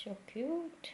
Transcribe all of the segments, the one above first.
So cute.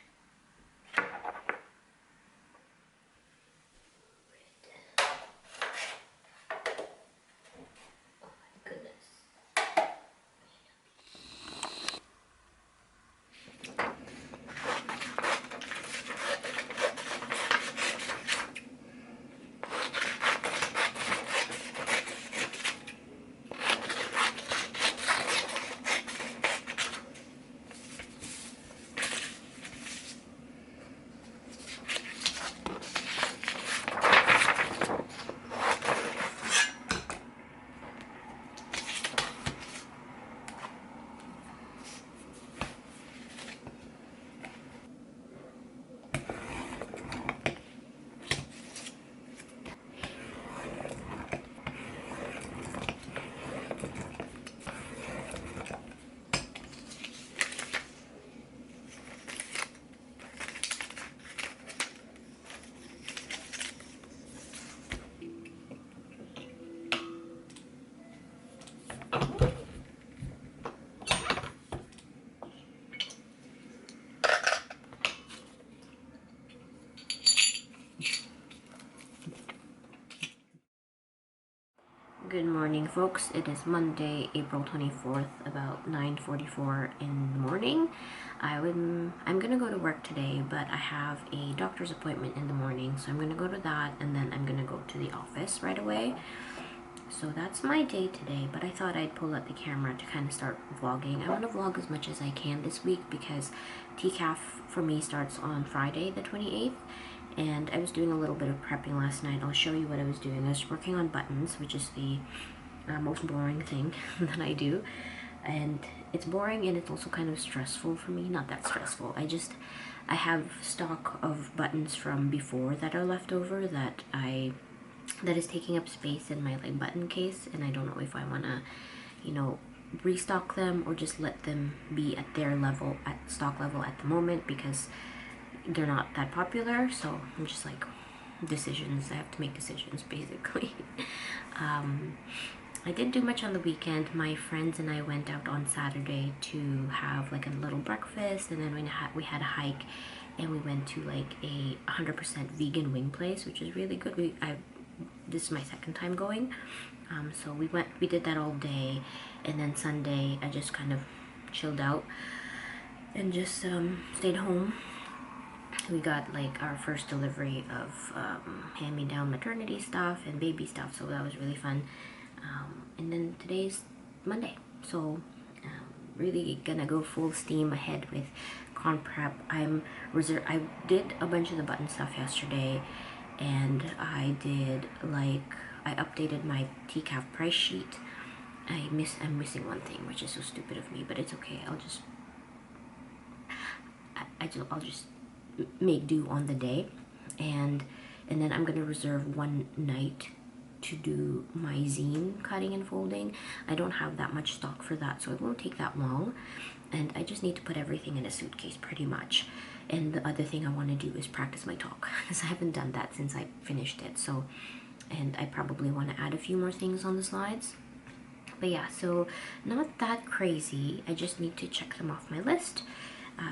Good morning, folks. It is Monday, April 24th, about 9:44 in the morning. I'm gonna go to work today, but I have a doctor's appointment in the morning, so I'm gonna go to that, and then I'm gonna go to the office right away. So that's my day today, but I thought I'd pull out the camera to kind of start vlogging. I want to vlog as much as I can this week because TCAF for me starts on Friday the 28th. And I was doing a little bit of prepping last night. I'll show you what I was doing. I was working on buttons, which is the most boring thing that I do. And it's boring and it's also kind of stressful for me. Not that stressful. I have stock of buttons from before that are left over that is taking up space in my like button case. And I don't know if I want to, you know, restock them or just let them be at their level, at stock level at the moment, because they're not that popular. So I'm just like, decisions. I have to make decisions basically. I didn't do much on the weekend. My friends and I went out on Saturday to have like a little breakfast, and then we had a hike, and we went to like a 100% vegan wing place, which is really good. This is my second time going. So we did that all day, and then Sunday I just kind of chilled out and just stayed home. We got like our first delivery of hand-me-down maternity stuff and baby stuff, so that was really fun. And then today's Monday, so really gonna go full steam ahead with con prep. I did a bunch of the button stuff yesterday, and I updated my TCAF price sheet. I'm missing one thing, which is so stupid of me, but it's okay. I'll just make do on the day, and then I'm gonna reserve one night to do my zine cutting and folding. I don't have that much stock for that, so it won't take that long, and I just need to put everything in a suitcase pretty much. And the other thing I want to do is practice my talk, because I haven't done that since I finished it. So, and I probably want to add a few more things on the slides. But yeah, so not that crazy. I just need to check them off my list.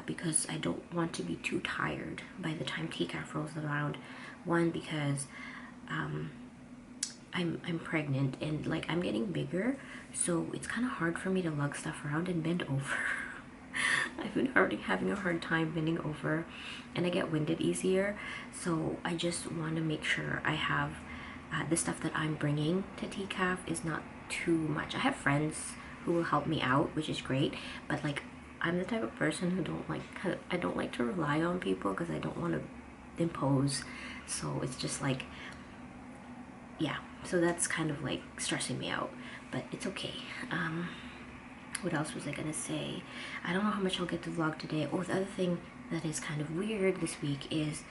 Because I don't want to be too tired by the time TCAF rolls around. One, because I'm pregnant and like I'm getting bigger, so it's kind of hard for me to lug stuff around and bend over. I've been already having a hard time bending over, and I get winded easier, so I just want to make sure I have the stuff that I'm bringing to TCAF is not too much. I have friends who will help me out, which is great, but like I'm the type of person who I don't like to rely on people because I don't want to impose. So it's just like, yeah, so that's kind of like stressing me out, but it's okay. What else was I gonna say? I don't know how much I'll get to vlog today. Oh, the other thing that is kind of weird this week is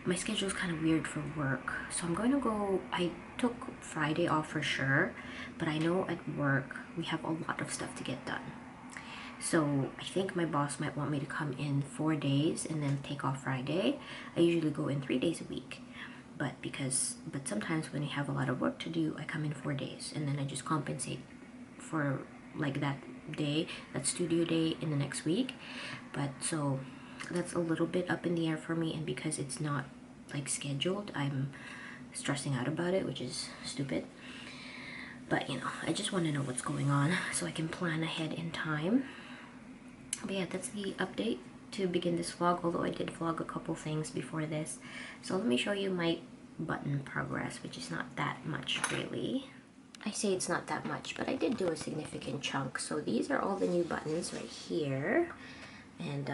my schedule is kind of weird for work. So I'm going to go, I took Friday off for sure, but I know at work we have a lot of stuff to get done. So I think my boss might want me to come in 4 days and then take off Friday. I usually go in 3 days a week, but sometimes when I have a lot of work to do, I come in 4 days, and then I just compensate for like that day, that studio day in the next week. But so that's a little bit up in the air for me, and because it's not like scheduled, I'm stressing out about it, which is stupid. But you know, I just want to know what's going on so I can plan ahead in time. But yeah, that's the update to begin this vlog, although I did vlog a couple things before this. So let me show you my button progress, which is not that much really. I say it's not that much, but I did do a significant chunk. So these are all the new buttons right here, and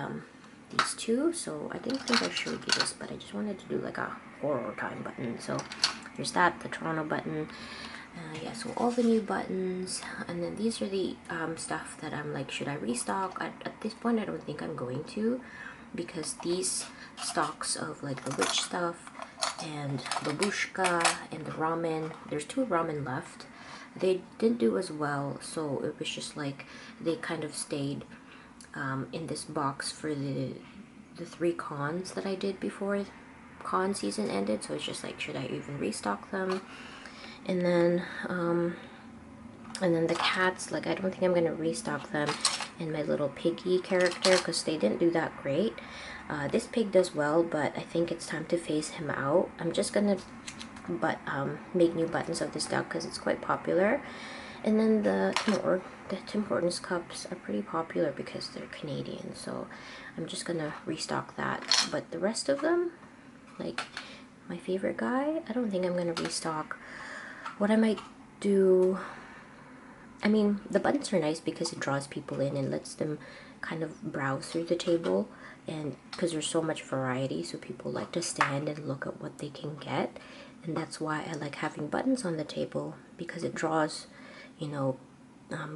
these two. So I didn't think I showed you this, but I just wanted to do like a horror time button. So there's that, the Toronto button. Yeah, so all the new buttons, and then these are the stuff that I'm like, should I restock? At this point, I don't think I'm going to, because these stocks of like the witch stuff and babushka and the ramen, there's 2 ramen left. They didn't do as well, so it was just like they kind of stayed in this box for the 3 cons that I did before con season ended. So it's just like, should I even restock them? And then the cats, like I don't think I'm gonna restock them, and my little piggy character, because they didn't do that great. This pig does well, but I think it's time to phase him out. I'm just gonna make new buttons of this duck because it's quite popular. And then the Tim Hortons cups are pretty popular because they're Canadian, so I'm just gonna restock that. But the rest of them, like my favorite guy, I don't think I'm gonna restock. What I might do, I mean, the buttons are nice because it draws people in and lets them kind of browse through the table, and because there's so much variety, so people like to stand and look at what they can get. And that's why I like having buttons on the table, because it draws, you know,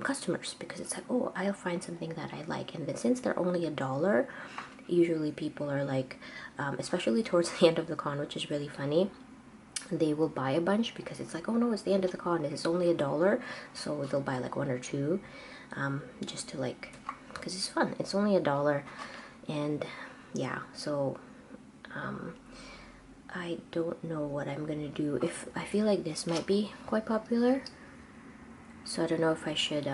customers, because it's like, oh, I'll find something that I like. And then since they're only $1, usually people are like, especially towards the end of the con, which is really funny, they will buy a bunch because it's like, oh no, it's the end of the con, it's only $1, so they'll buy like 1 or 2, just to like, because it's fun, it's only $1. And yeah, so I don't know what I'm gonna do. If I feel like this might be quite popular, so I don't know if I should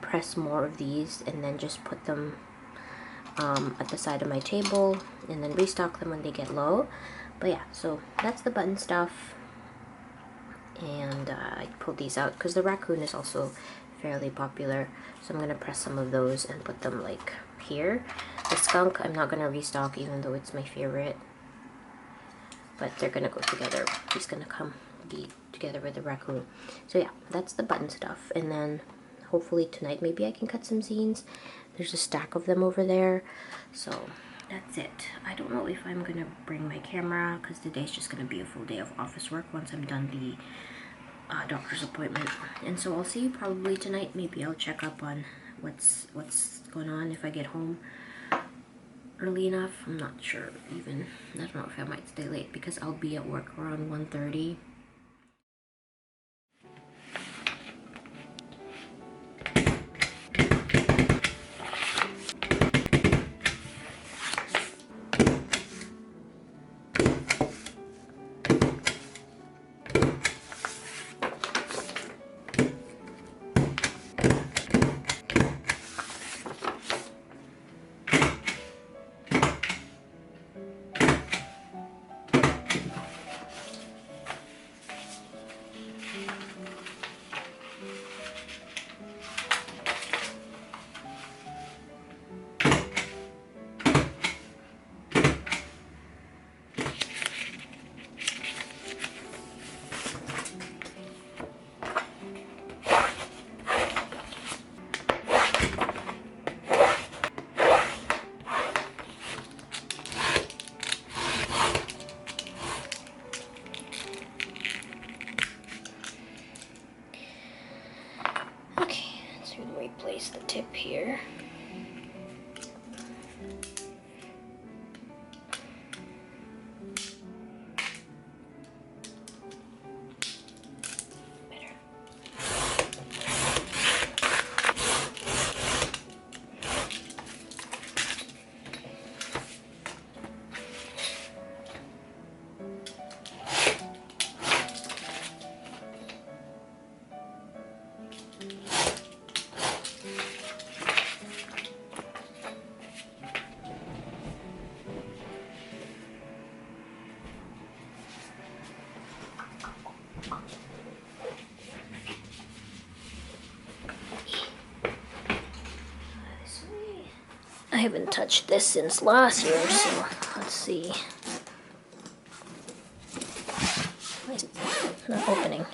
press more of these and then just put them at the side of my table and then restock them when they get low. But yeah, so that's the button stuff. And I pulled these out because the raccoon is also fairly popular, so I'm gonna press some of those and put them like here. The skunk I'm not gonna restock, even though it's my favorite, but they're gonna go together. He's gonna be together with the raccoon. So yeah, that's the button stuff. And then hopefully tonight maybe I can cut some zines. There's a stack of them over there, so that's it. I don't know if I'm gonna bring my camera because today's just gonna be a full day of office work once I'm done the doctor's appointment. And so I'll see you probably tonight. Maybe I'll check up on what's going on if I get home early enough. I'm not sure even. I don't know if I might stay late because I'll be at work around 1:30. Replace the tip here. Better. haven't touched this since last year, so let's see. Why is it not opening?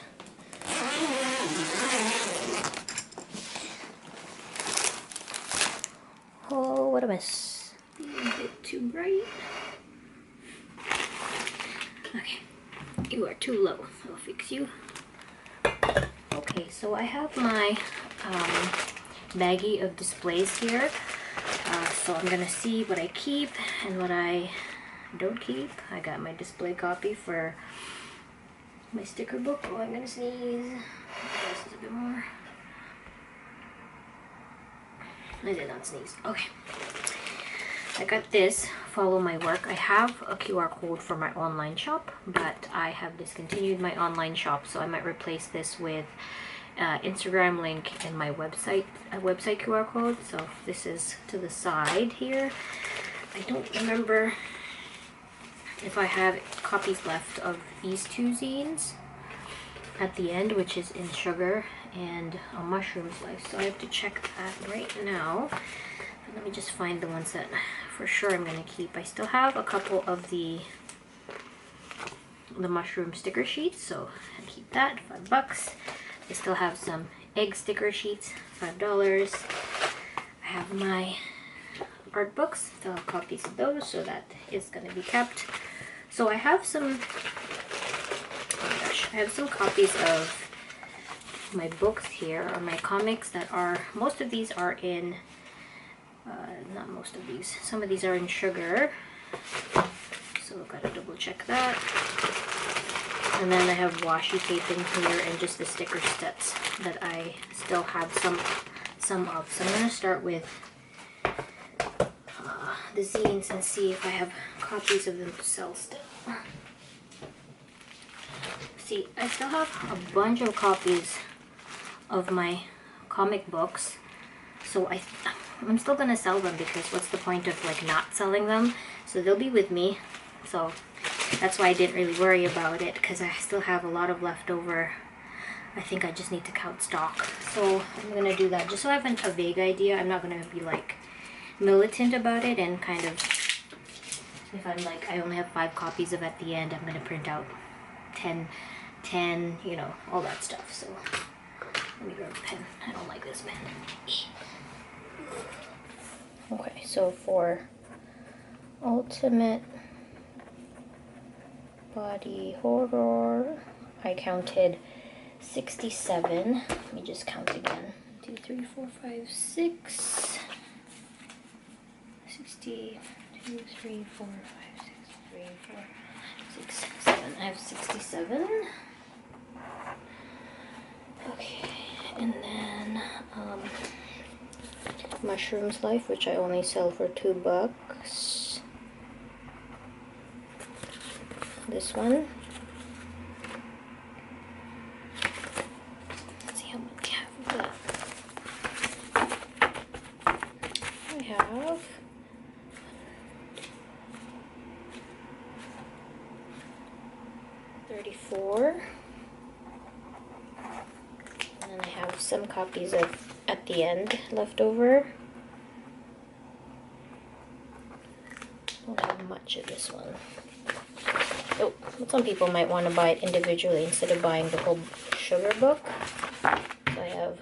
Oh, what a mess. Being a bit too bright. Okay, you are too low. I'll fix you. Okay, so I have my baggie of displays here. So I'm gonna see what I keep and what I don't keep. I got my display copy for my sticker book. Oh, I'm gonna sneeze. This is a bit more. I did not sneeze. Okay. I got this, follow my work. I have a QR code for my online shop, but I have discontinued my online shop, so I might replace this with Instagram link and my website, website QR code. So this is to the side here. I don't remember if I have copies left of these two zines at the end, which is in sugar and a mushroom slice. So I have to check that right now. But let me just find the ones that for sure I'm going to keep. I still have a couple of the mushroom sticker sheets, so I keep that, $5. I still have some egg sticker sheets, $5. I have my art books, still have copies of those, so that is going to be kept. So I have some, oh my gosh, I have some copies of my books here, or my comics that are, most of these are in, not most of these, some of these are in sugar, so I've got to double check that. And then I have washi tape in here and just the sticker sets that I still have some of. So I'm going to start with the zines and see if I have copies of them to sell still. See, I still have a bunch of copies of my comic books, so I'm still gonna sell them, because what's the point of like not selling them? So they'll be with me, so that's why I didn't really worry about it, because I still have a lot of leftover. I think I just need to count stock, so I'm gonna do that just so I have a vague idea. I'm not gonna be like militant about it and kind of, if I'm like I only have 5 copies of at the end, I'm gonna print out 10, you know, all that stuff. So let me grab a pen. I don't like this pen. Okay, so for Ultimate Body Horror, I counted 67. Let me just count again. 2, 3, 4, 5, 6. 60, 2, 3, 4, 5, 6, 3, 4, 6, 7. I have 67. Okay, and then Mushrooms Life, which I only sell for $2. This one. Let's see how much I have of that. I have 34. And then I have some copies of At the End left over. Don't have much of this one. Oh, but some people might want to buy it individually instead of buying the whole sugar book. So I have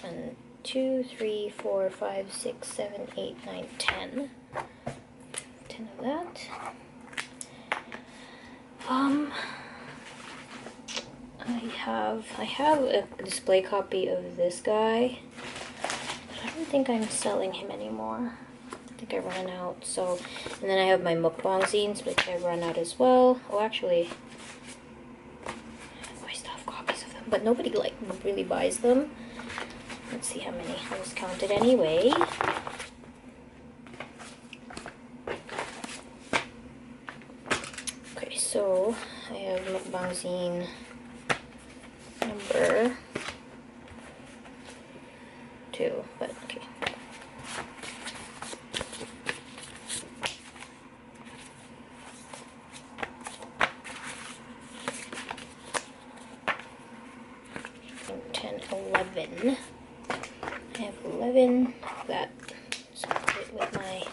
1, 2, 3, 4, 5, 6, 7, 8, 9, 10. 10 of that. I have a display copy of this guy, but I don't think I'm selling him anymore. I think I ran out. So, and then I have my mukbang zines, which I run out as well. Oh, actually, I still have copies of them, but nobody like really buys them. Let's see how many. I was counted anyway. Okay, so I have mukbang zine number 2, but okay. I have 11. 11, that. So I'll put it with my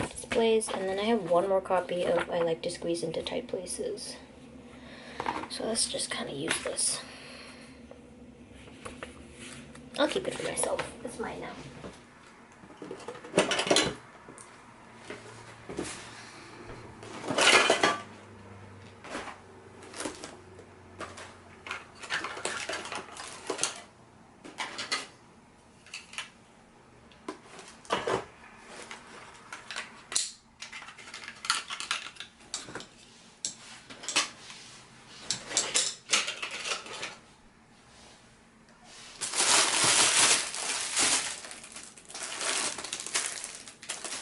displays. And then I have one more copy of I Like to Squeeze into Tight Places. So that's just kind of useless. I'll keep it for myself. It's mine now.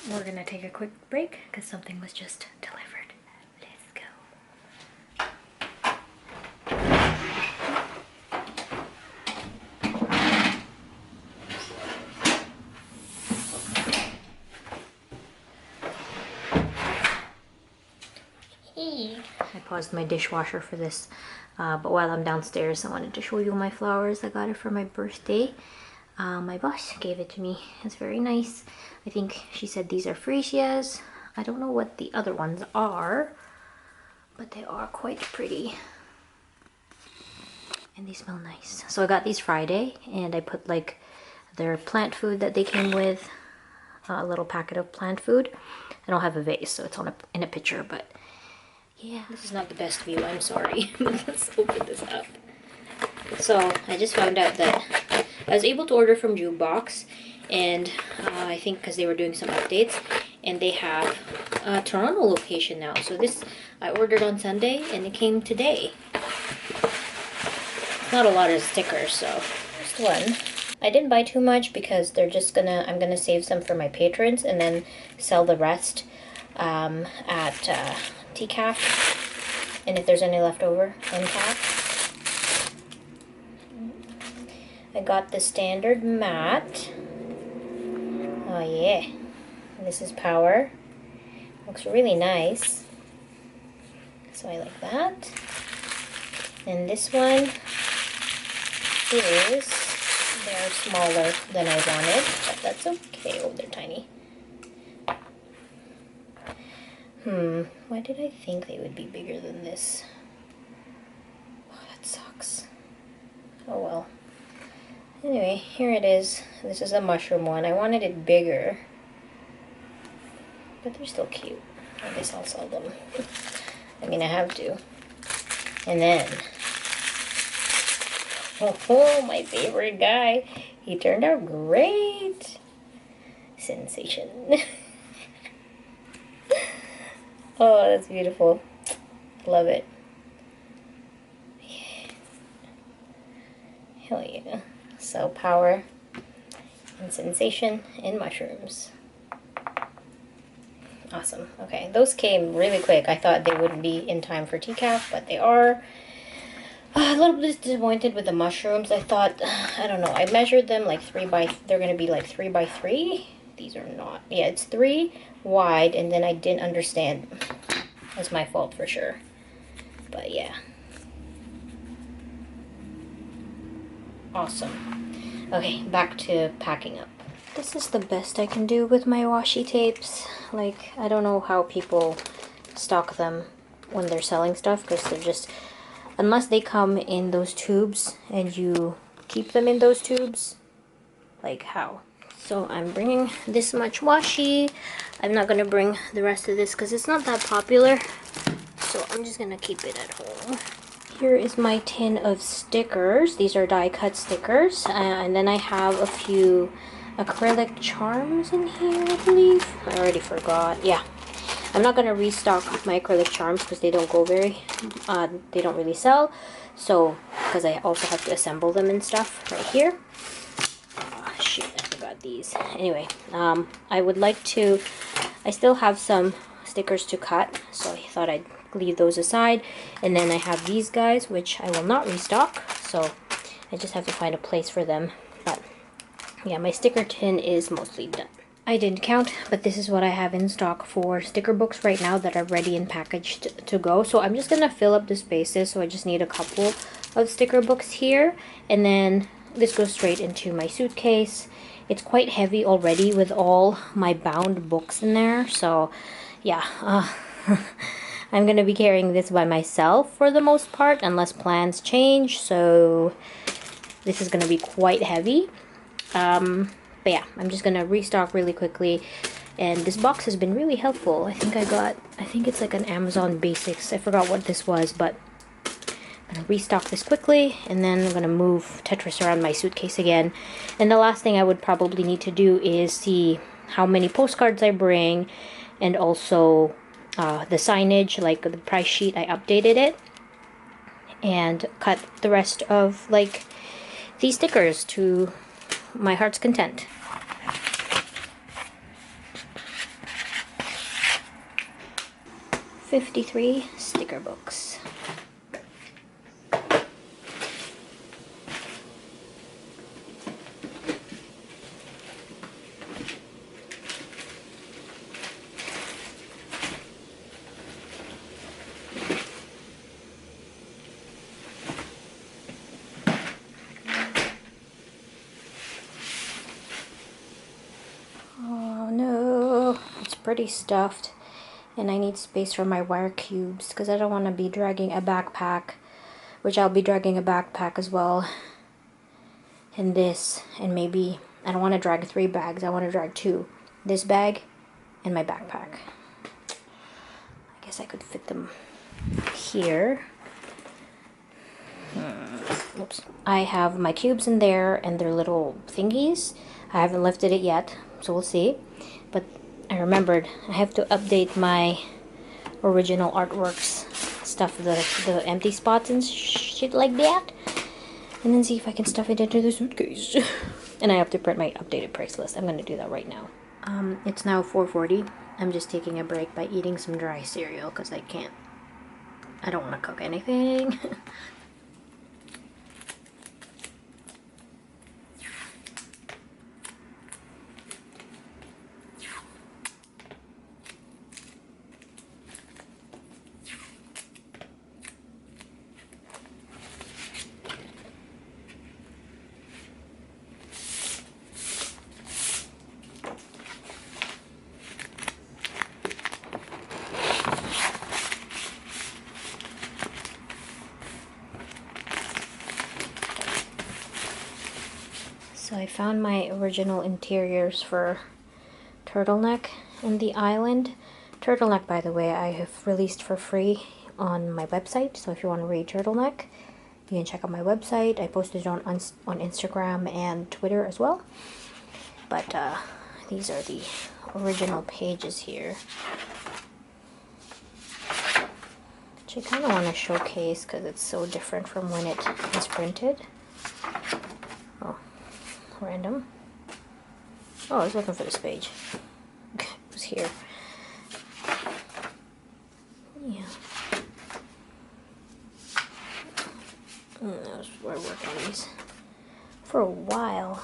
We're gonna take a quick break because something was just delivered. Let's go. I paused my dishwasher for this, but while I'm downstairs, I wanted to show you my flowers. I got it for my birthday. My boss gave it to me. It's very nice. I think she said these are freesias. I don't know what the other ones are, but they are quite pretty. And they smell nice. So I got these Friday, and I put like their plant food that they came with, a little packet of plant food. I don't have a vase, so it's in a pitcher, but yeah. This is not the best view, I'm sorry. Let's open this up. So I just found out that I was able to order from Jukebox, and I think because they were doing some updates, and they have a Toronto location now. So this I ordered on Sunday, and it came today. Not a lot of stickers, so first one. I didn't buy too much because they're just I'm gonna save some for my patrons and then sell the rest at TCAF, and if there's any left over, NCAF. I got the standard mat. Oh yeah. This is Power. Looks really nice. So I like that. And this one is, they're smaller than I wanted, but that's okay. Oh, they're tiny. Why did I think they would be bigger than this? Oh, that sucks. Oh well. Anyway, here it is. This is a mushroom one. I wanted it bigger, but they're still cute. I guess I'll sell them. I mean, I have to. And then, oh, my favorite guy. He turned out great. Sensation. Oh, that's beautiful. Love it. Yeah. Hell yeah. So Power and Sensation and mushrooms. Awesome. Okay, those came really quick. I thought they wouldn't be in time for TCAF, but they are. A little bit disappointed with the mushrooms. I thought, I don't know, I measured them like they're going to be like 3 by 3. These are not. Yeah, it's 3 wide, and then I didn't understand. That's my fault for sure. But yeah. Awesome. Okay, back to packing up. This is the best I can do with my washi tapes. Like, I don't know how people stock them when they're selling stuff, because they're just, unless they come in those tubes and you keep them in those tubes, like how? So I'm bringing this much washi. I'm not gonna bring the rest of this because it's not that popular, so I'm just gonna keep it at home. Here is my tin of stickers. These are die cut stickers, and then I have a few acrylic charms in here, I believe. I already forgot. Yeah, I'm not gonna restock my acrylic charms because they don't go they don't really sell. So, because I also have to assemble them and stuff right here. Oh, shoot, I forgot these. Anyway, I would like to, I still have some stickers to cut, so I thought I'd leave those aside. And then I have these guys, which I will not restock, so I just have to find a place for them. But yeah, my sticker tin is mostly done. I didn't count, but this is what I have in stock for sticker books right now that are ready and packaged to go. So I'm just gonna fill up the spaces, so I just need a couple of sticker books here, and then this goes straight into my suitcase. it's quite heavy already with all my bound books in there. So yeah, I'm gonna be carrying this by myself for the most part unless plans change. So this is gonna be quite heavy. But yeah, I'm just gonna restock really quickly. And this box has been really helpful. I think it's like an Amazon Basics. I forgot what this was, but I'm gonna restock this quickly, and then I'm gonna move Tetris around my suitcase again. And the last thing I would probably need to do is see how many postcards I bring, and also the signage, like the price sheet, I updated it, and cut the rest of like these stickers to my heart's content. $53 sticker books. Oh no, it's pretty stuffed. And I need space for my wire cubes because I don't want to be dragging a backpack, which I'll be dragging a backpack as well. And this, and maybe, I don't want to drag 3 bags, I want to drag 2. This bag and my backpack. I guess I could fit them here. Oops. I have my cubes in there and their little thingies. I haven't lifted it yet, so we'll see. But I remembered I have to update my original artworks stuff, the empty spots and shit like that, and then see if I can stuff it into the suitcase. And I have to print my updated price list. I'm gonna do that right now. It's now 4:40. I'm just taking a break by eating some dry cereal because I don't want to cook anything. So I found my original interiors for Turtleneck and the Island. Turtleneck, by the way, I have released for free on my website. So if you want to read Turtleneck, you can check out my website. I posted it on Instagram and Twitter as well. But these are the original pages here, which I kind of want to showcase because it's so different from when it was printed. Oh, random. Oh, I was looking for this page. It was here. Yeah. We're working on these for a while.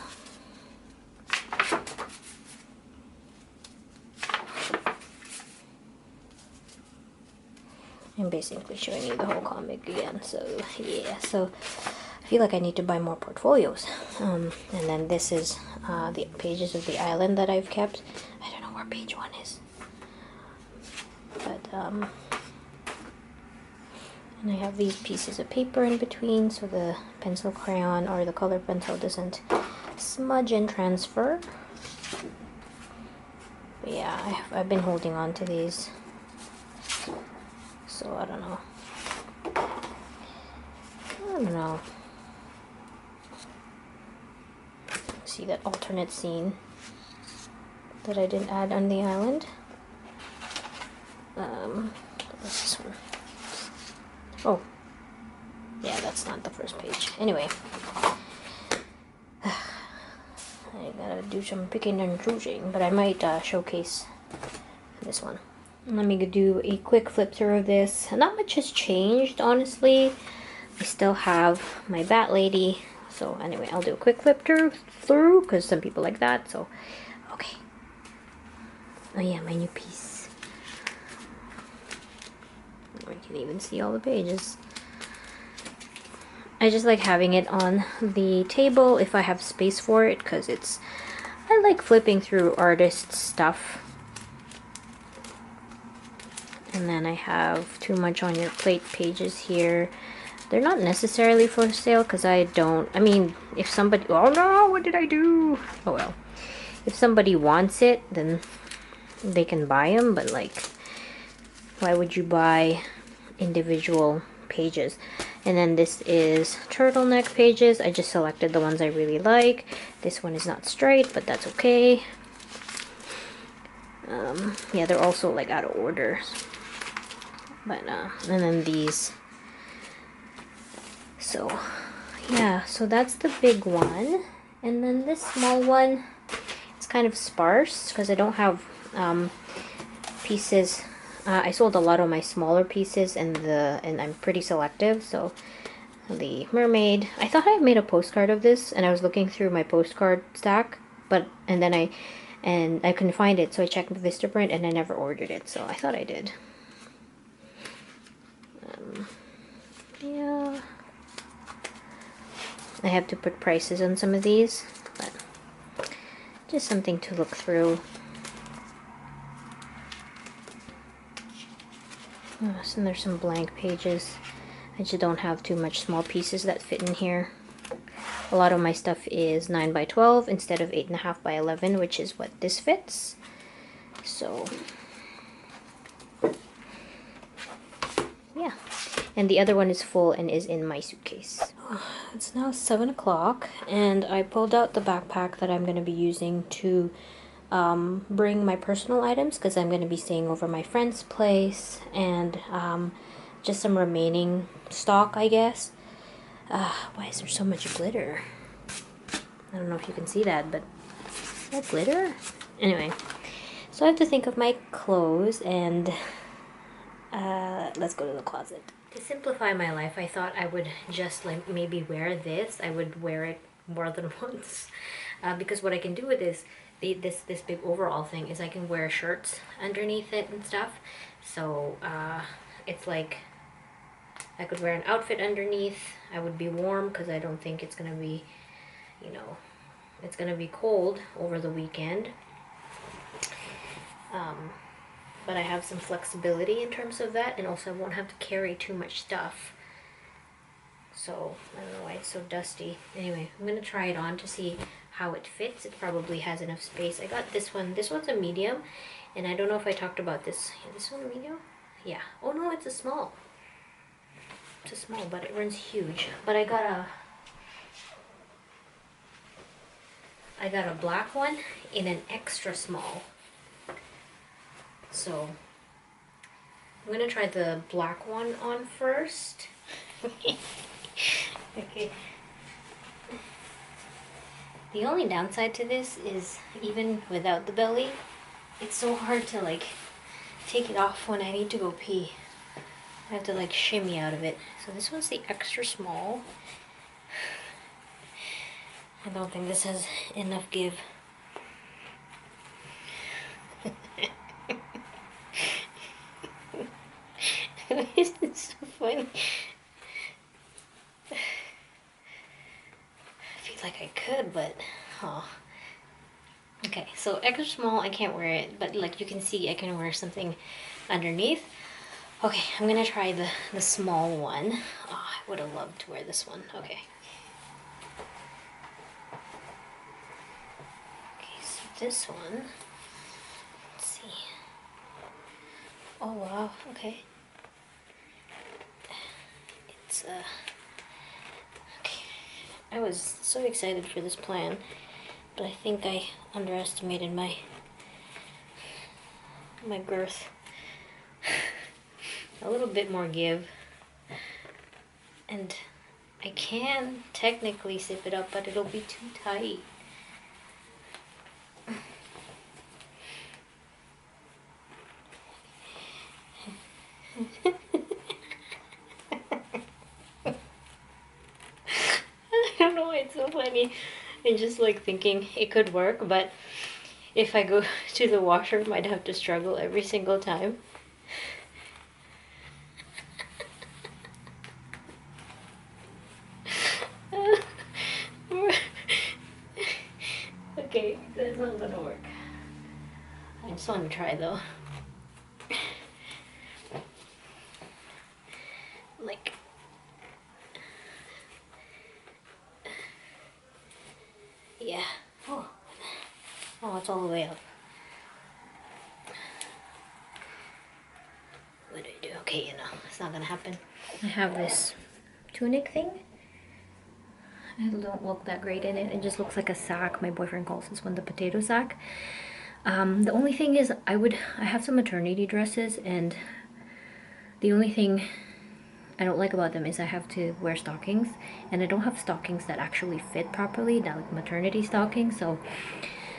I'm basically showing you the whole comic again, so yeah. So I feel like I need to buy more portfolios. And then this is the pages of the island that I've kept. I don't know where page 1 is, but and I have these pieces of paper in between so the pencil crayon or the color pencil doesn't smudge and transfer. But yeah, I've been holding on to these, so I don't know. See that alternate scene that I didn't add on the island? What's this one? Oh, yeah, that's not the first page. Anyway, I gotta do some picking and choosing, but I might showcase this one. Let me do a quick flip through of this. Not much has changed, honestly. I still have my Bat Lady. So anyway, I'll do a quick flip through because some people like that. So, okay. Oh yeah, my new piece. I can even see all the pages. I just like having it on the table if I have space for it because it's like flipping through artist stuff. And then I have Too Much on Your Plate pages here. They're not necessarily for sale because I mean, if somebody, oh no, what did I do? Oh well. If somebody wants it, then they can buy them, but like, why would you buy individual pages? And then this is turtleneck pages. I just selected the ones I really like. This one is not straight, but that's okay. Yeah, they're also like out of order. But, and then these. So, yeah, so that's the big one. And then this small one, it's kind of sparse because I don't have pieces. I sold a lot of my smaller pieces, and I'm pretty selective. So the mermaid, I thought I made a postcard of this, and I was looking through my postcard stack, and I couldn't find it, so I checked Vistaprint and I never ordered it, so I thought I did. Yeah, I have to put prices on some of these, but just something to look through. So there's some blank pages. I just don't have too much small pieces that fit in here. A lot of my stuff is 9 by 12 instead of 8.5 by 11, which is what this fits. So, yeah. And the other one is full and is in my suitcase. It's now 7 o'clock, and I pulled out the backpack that I'm going to be using to bring my personal items, because I'm going to be staying over my friend's place, and just some remaining stock, I guess. Why is there so much glitter? I don't know if you can see that, but is that glitter? Anyway, so I have to think of my clothes, and let's go to the closet. To simplify my life, I thought I would just like maybe wear this. I would wear it more than once, because what I can do with this big overall thing is I can wear shirts underneath it and stuff. So it's like I could wear an outfit underneath. I would be warm because I don't think it's gonna be, you know, it's gonna be cold over the weekend. But I have some flexibility in terms of that, and also I won't have to carry too much stuff. So I don't know why it's so dusty. Anyway, I'm gonna try it on to see how it fits. It probably has enough space. I got this one. This one's a medium, and I don't know if I talked about this. Is this one a medium? Yeah. Oh no, it's a small. It's a small, but it runs huge. But I got a black one in an extra small. So I'm gonna try the black one on first. Okay. The only downside to this is, even without the belly, it's so hard to like take it off when I need to go pee. I have to like shimmy out of it. So this one's the extra small. I don't think this has enough give. Isn't so funny? I feel like I could, but oh. Okay, so extra small, I can't wear it, but like you can see, I can wear something underneath. Okay, I'm gonna try the small one. Oh, I would have loved to wear this one. Okay. Okay, so this one. Let's see. Oh wow. Okay. It's okay. I was so excited for this plan, but I think I underestimated my girth. A little bit more give, and I can technically zip it up, but it'll be too tight. I don't know why it's so funny. I'm just like thinking it could work, but if I go to the washroom, I'd have to struggle every single time. Okay, that's not just want to try though. Like, yeah. Oh, it's all the way up. What do I do? Okay, it's not gonna happen. I have this tunic thing. I don't look that great in it. It just looks like a sack. My boyfriend calls this one the potato sack. The only thing is I have some maternity dresses, and the only thing I don't like about them is I have to wear stockings, and I don't have stockings that actually fit properly, not like maternity stockings, so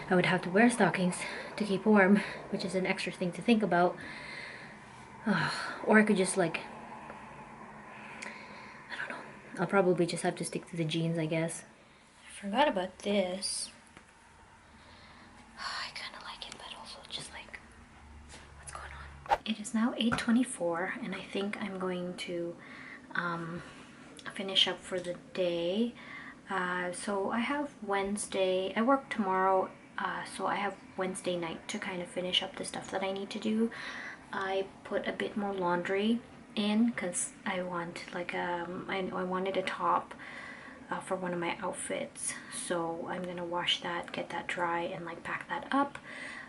I would have to wear stockings to keep warm, which is an extra thing to think about. Or I could just like, I don't know, I'll probably just have to stick to the jeans, I guess. I forgot about this. I kind of like it, but also just like, what's going on? It is now 8:24, and I think I'm going to finish up for the day. So I have Wednesday, I work tomorrow, so I have Wednesday night to kind of finish up the stuff that I need to do. I put a bit more laundry in because I want like I wanted a top for one of my outfits, so I'm gonna wash that, get that dry, and like pack that up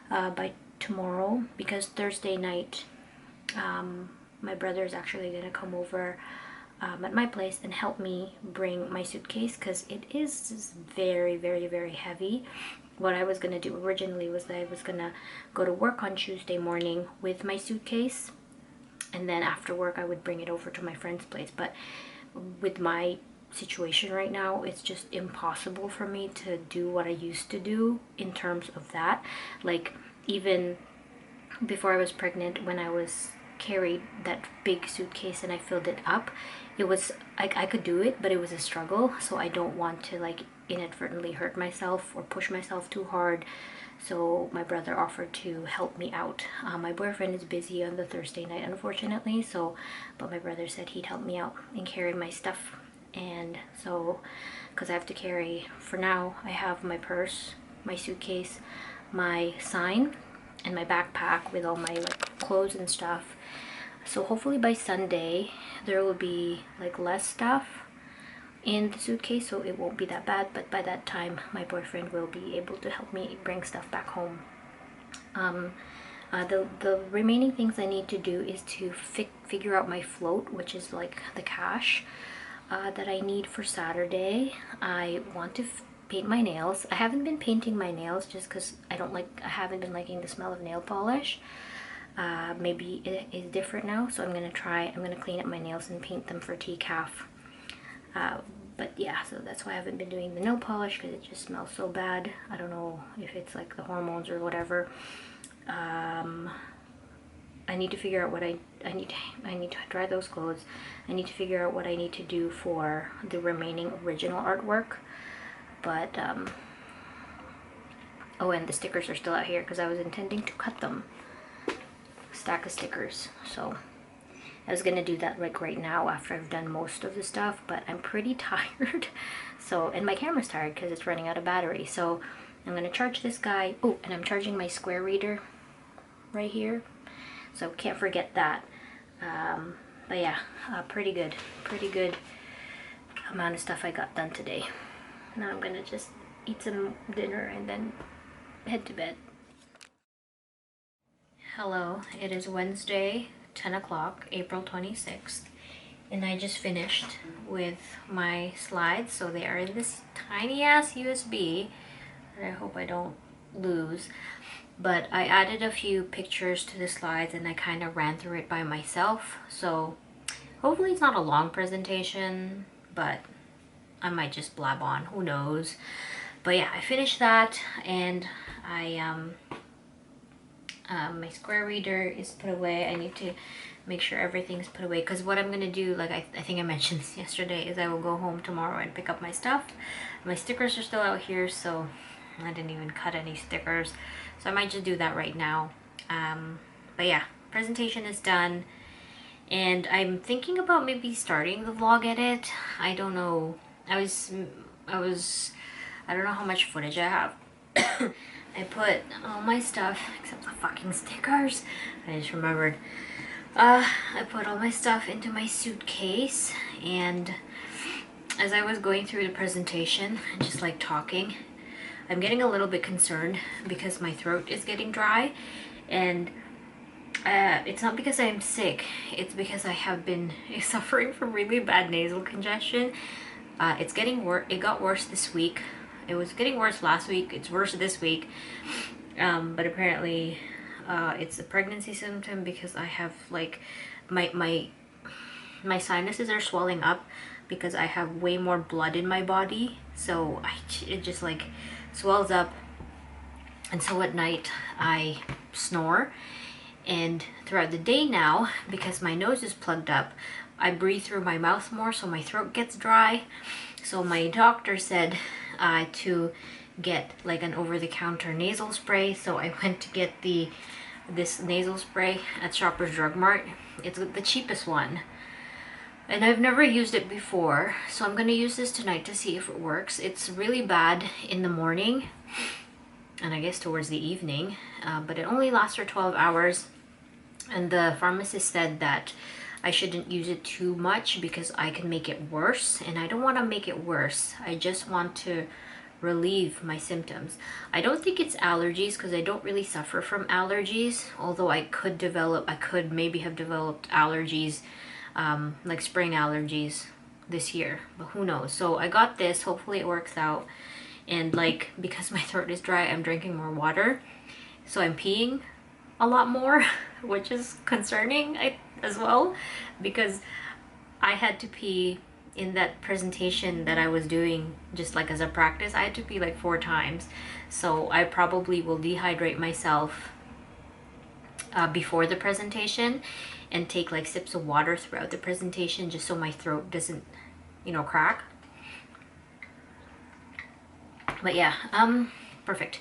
by tomorrow, because Thursday night my brother is actually gonna come over at my place and help me bring my suitcase, because it is very, very, very heavy. What I was gonna do originally was that I was gonna go to work on Tuesday morning with my suitcase, and then after work I would bring it over to my friend's place. But with my situation right now, it's just impossible for me to do what I used to do in terms of that. Like, even before I was pregnant, when I was carried that big suitcase and I filled it up, it was I could do it, but it was a struggle. So I don't want to like inadvertently hurt myself or push myself too hard, so my brother offered to help me out. My boyfriend is busy on the Thursday night, unfortunately, so but my brother said he'd help me out and carry my stuff. And so, because I have to carry, for now I have my purse, my suitcase, my sign, and my backpack with all my like clothes and stuff. So hopefully by Sunday there will be like less stuff in the suitcase, so it won't be that bad. But by that time my boyfriend will be able to help me bring stuff back home. The remaining things I need to do is to figure out my float, which is like the cash that I need for Saturday. I want to paint my nails. I haven't been painting my nails just because I haven't been liking the smell of nail polish. Maybe it is different now, so I'm gonna clean up my nails and paint them for TCAF. But yeah, so that's why I haven't been doing the nail polish, because it just smells so bad. I don't know if it's like the hormones or whatever. I need to figure out what I need to dry those clothes. I need to figure out what I need to do for the remaining original artwork. But oh, and the stickers are still out here because I was intending to cut them. Stack of stickers. So I was gonna do that like right now after I've done most of the stuff, but I'm pretty tired. So, and my camera's tired because it's running out of battery. So I'm gonna charge this guy. Oh, and I'm charging my square reader right here, so can't forget that. But yeah, pretty good amount of stuff I got done today. Now I'm gonna just eat some dinner and then head to bed. Hello, it is Wednesday, 10 o'clock, April 26th, and I just finished with my slides. So they are in this tiny ass USB that I hope I don't lose. But I added a few pictures to the slides and I kind of ran through it by myself. So hopefully it's not a long presentation, but I might just blab on, who knows. But yeah, I finished that, and my square reader is put away. I need to make sure everything's put away, because what I'm gonna do, like I think I mentioned this yesterday, is I will go home tomorrow and pick up my stuff. My stickers are still out here, so I didn't even cut any stickers, so I might just do that right now. But yeah, presentation is done, and I'm thinking about maybe starting the vlog edit. I don't know. I don't know how much footage I have. I put all my stuff, except the fucking stickers. I just remembered. I put all my stuff into my suitcase, and as I was going through the presentation, just like talking, I'm getting a little bit concerned because my throat is getting dry, and it's not because I'm sick, it's because I have been suffering from really bad nasal congestion. It's getting worse. It got worse this week. It was getting worse last week. It's worse this week. But apparently it's a pregnancy symptom because I have like my sinuses are swelling up because I have way more blood in my body. So it just like swells up. And so at night I snore. And throughout the day now, because my nose is plugged up, I breathe through my mouth more, so my throat gets dry. So my doctor said to get like an over-the-counter nasal spray. So I went to get this nasal spray at Shoppers Drug Mart. It's the cheapest one. And I've never used it before, so I'm gonna use this tonight to see if it works. It's really bad in the morning, and I guess towards the evening, but it only lasts for 12 hours. And the pharmacist said that I shouldn't use it too much because I can make it worse, and I don't want to make it worse. I just want to relieve my symptoms. I don't think it's allergies because I don't really suffer from allergies, although I could maybe have developed allergies, like spring allergies this year, but who knows. So I got this, hopefully it works out. And like, because my throat is dry, I'm drinking more water, so I'm peeing a lot more, which is concerning as well, because I had to pee in that presentation that I was doing, just like as a practice. I had to pee like 4 times, so I probably will dehydrate myself before the presentation and take like sips of water throughout the presentation, just so my throat doesn't, you know, crack. But yeah, perfect.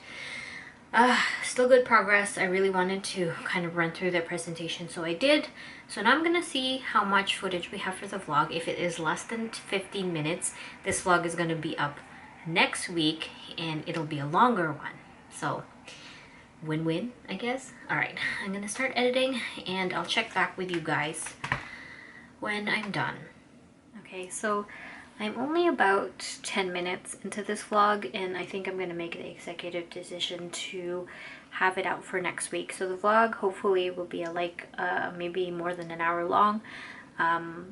Still good progress. I really wanted to kind of run through the presentation, so I did. So now I'm gonna see how much footage we have for the vlog. If it is less than 15 minutes, this vlog is gonna be up next week, and it'll be a longer one. So win-win, I guess. All right, I'm gonna start editing, and I'll check back with you guys when I'm done. Okay, so I'm only about 10 minutes into this vlog, and I think I'm going to make the executive decision to have it out for next week. So the vlog hopefully will be maybe more than an hour long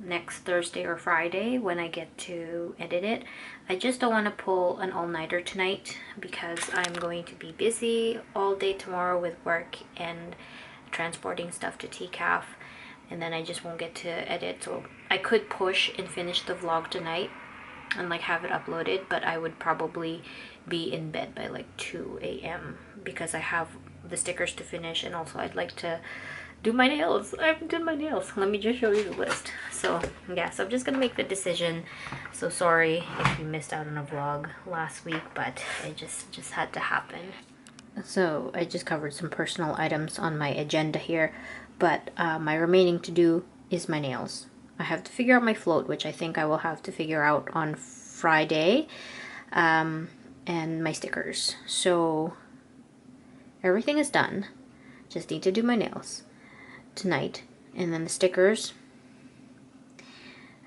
next Thursday or Friday when I get to edit it. I just don't want to pull an all-nighter tonight because I'm going to be busy all day tomorrow with work and transporting stuff to TCAF. And then I just won't get to edit. So I could push and finish the vlog tonight and like have it uploaded, but I would probably be in bed by like 2 a.m. because I have the stickers to finish, and also I'd like to do my nails. I haven't done my nails. Let me just show you the list. So yeah, so I'm just gonna make the decision. So sorry if you missed out on a vlog last week, but it just had to happen. So I just covered some personal items on my agenda here, but my remaining to do is my nails. I have to figure out my float, which I think I will have to figure out on Friday, and my stickers. So everything is done. Just need to do my nails tonight, and then the stickers,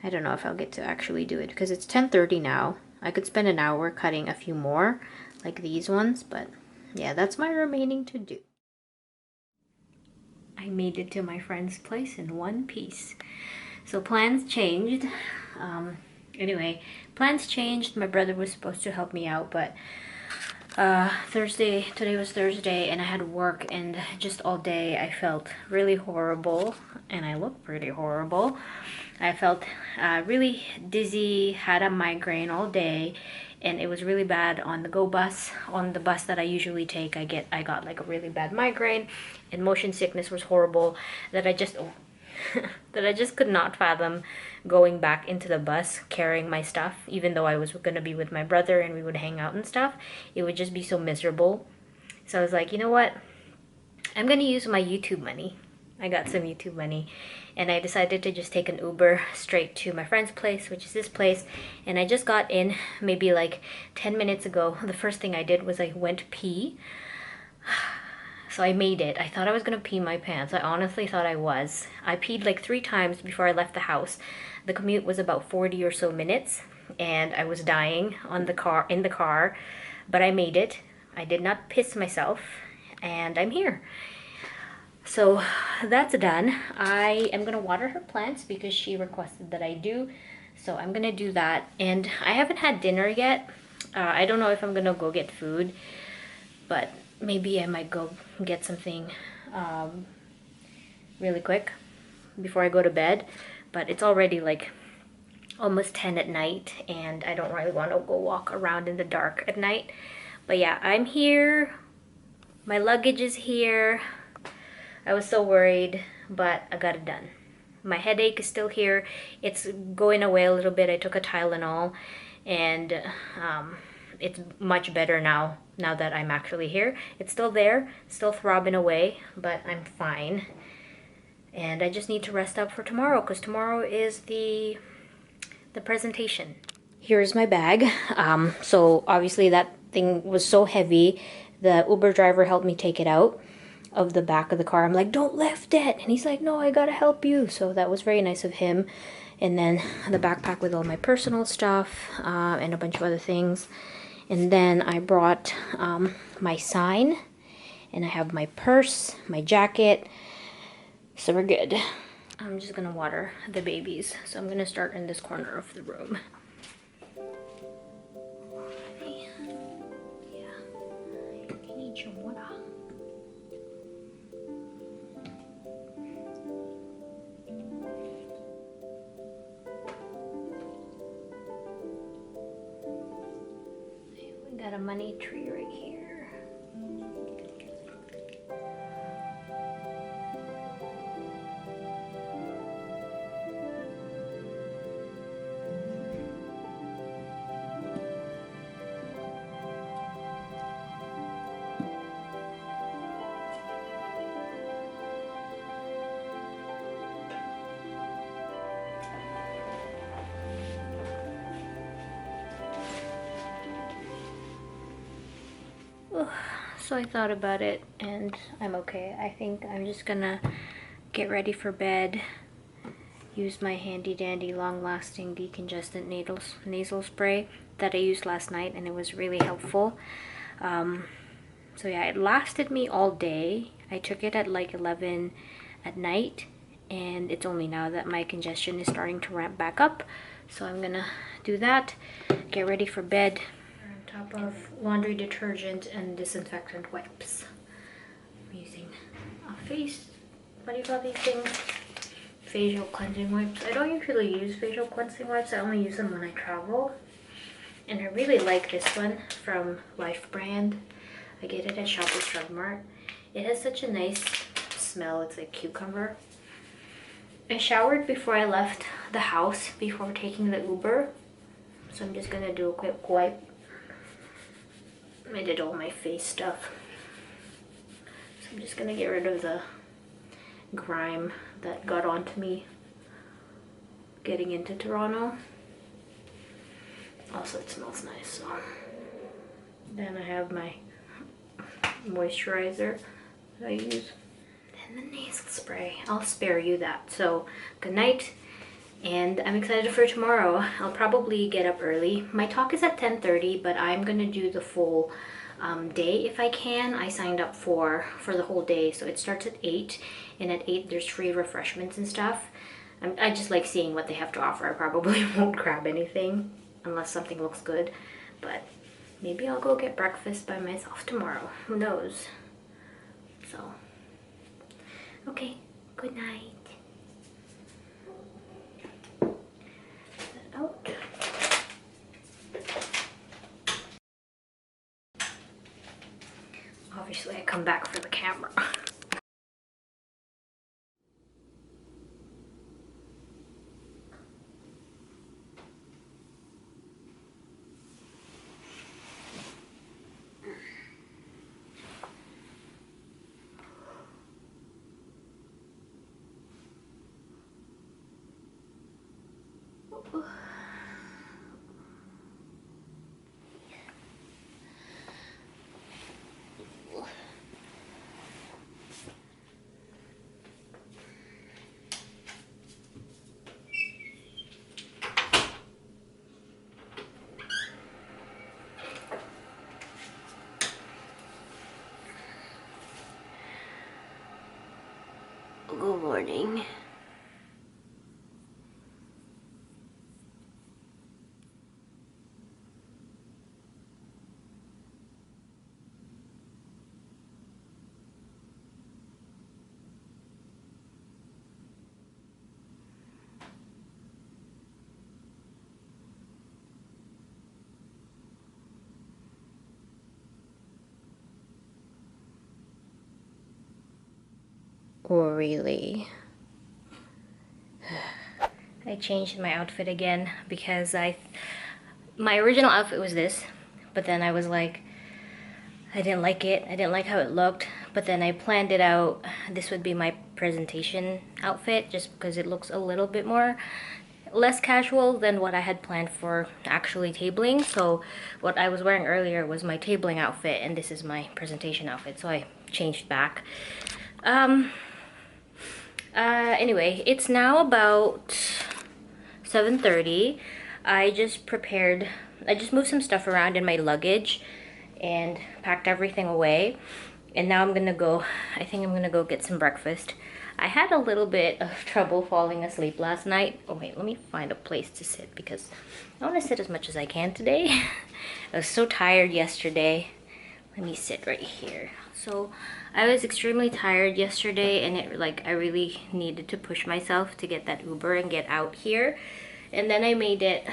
I don't know if I'll get to actually do it because it's 10:30 now. I could spend an hour cutting a few more like these ones, but yeah, that's my remaining to do. I made it to my friend's place in one piece. So plans changed. Anyway, plans changed. My brother was supposed to help me out, but today was Thursday, and I had work, and just all day I felt really horrible, and I look pretty horrible. I felt really dizzy, had a migraine all day, and it was really bad on the go bus. On the bus that I usually take, I got like a really bad migraine, and motion sickness was horrible that I just could not fathom going back into the bus carrying my stuff, even though I was gonna be with my brother and we would hang out and stuff. It would just be so miserable. So I was like, you know what? I'm gonna use my YouTube money. I got some YouTube money, and I decided to just take an Uber straight to my friend's place, which is this place. And I just got in maybe like 10 minutes ago. The first thing I did was I went pee. So I made it. I thought I was gonna pee my pants. I honestly thought I was. I peed like 3 times before I left the house. The commute was about 40 or so minutes, and I was dying in the car, but I made it. I did not piss myself, and I'm here. So that's done. I am gonna water her plants because she requested that I do. So I'm gonna do that. And I haven't had dinner yet. I don't know if I'm gonna go get food, but maybe I might go get something really quick before I go to bed. But it's already like almost 10 at night, and I don't really want to go walk around in the dark at night. But yeah, I'm here. My luggage is here. I was so worried, but I got it done. My headache is still here. It's going away a little bit. I took a Tylenol, and it's much better now that I'm actually here. It's still there, still throbbing away, but I'm fine. And I just need to rest up for tomorrow, because tomorrow is the presentation. Here's my bag. So obviously that thing was so heavy. The Uber driver helped me take it out of the back of the car. I'm like, don't lift it. And he's like, no, I gotta help you. So that was very nice of him. And then the backpack with all my personal stuff and a bunch of other things. And then I brought my sign, and I have my purse, my jacket. So we're good. I'm just gonna water the babies. So I'm gonna start in this corner of the room. Got a money tree right here. So I thought about it, and I'm okay. I think I'm just gonna get ready for bed, use my handy dandy long-lasting decongestant nasal spray that I used last night, and it was really helpful. So yeah, it lasted me all day. I took it at like 11 at night, and it's only now that my congestion is starting to ramp back up. So I'm gonna do that, get ready for bed. On top of laundry detergent and disinfectant wipes. I'm using what do you call these things? Facial cleansing wipes. I don't usually use facial cleansing wipes. I only use them when I travel. And I really like this one from Life brand. I get it at Shoppers Drug Mart. It has such a nice smell. It's like cucumber. I showered before I left the house before taking the Uber. So I'm just gonna do a quick wipe. I did all my face stuff. So I'm just gonna get rid of the grime that got onto me getting into Toronto. Also, it smells nice. So then I have my moisturizer that I use. Then the nasal spray. I'll spare you that. So good night. And I'm excited for tomorrow. I'll probably get up early. My talk is at 10:30, but I'm gonna do the full day if I can. I signed up for the whole day, so it starts at 8, and at 8 there's free refreshments and stuff. I just like seeing what they have to offer. I probably won't grab anything unless something looks good, but maybe I'll go get breakfast by myself tomorrow. Who knows? So, okay, good night. Out. Obviously I come back for the camera. morning. Really? I changed my outfit again because my original outfit was this, but then I was like, I didn't like it. I didn't like how it looked, but then I planned it out. This would be my presentation outfit just because it looks a little bit more less casual than what I had planned for actually tabling. So what I was wearing earlier was my tabling outfit, and this is my presentation outfit, so I changed back. Anyway, it's now about 7:30. I just moved some stuff around in my luggage and packed everything away. And now I think I'm gonna go get some breakfast. I had a little bit of trouble falling asleep last night. Oh wait, let me find a place to sit because I wanna sit as much as I can today. I was so tired yesterday. Let me sit right here. So I was extremely tired yesterday, and I really needed to push myself to get that Uber and get out here. And then I made it.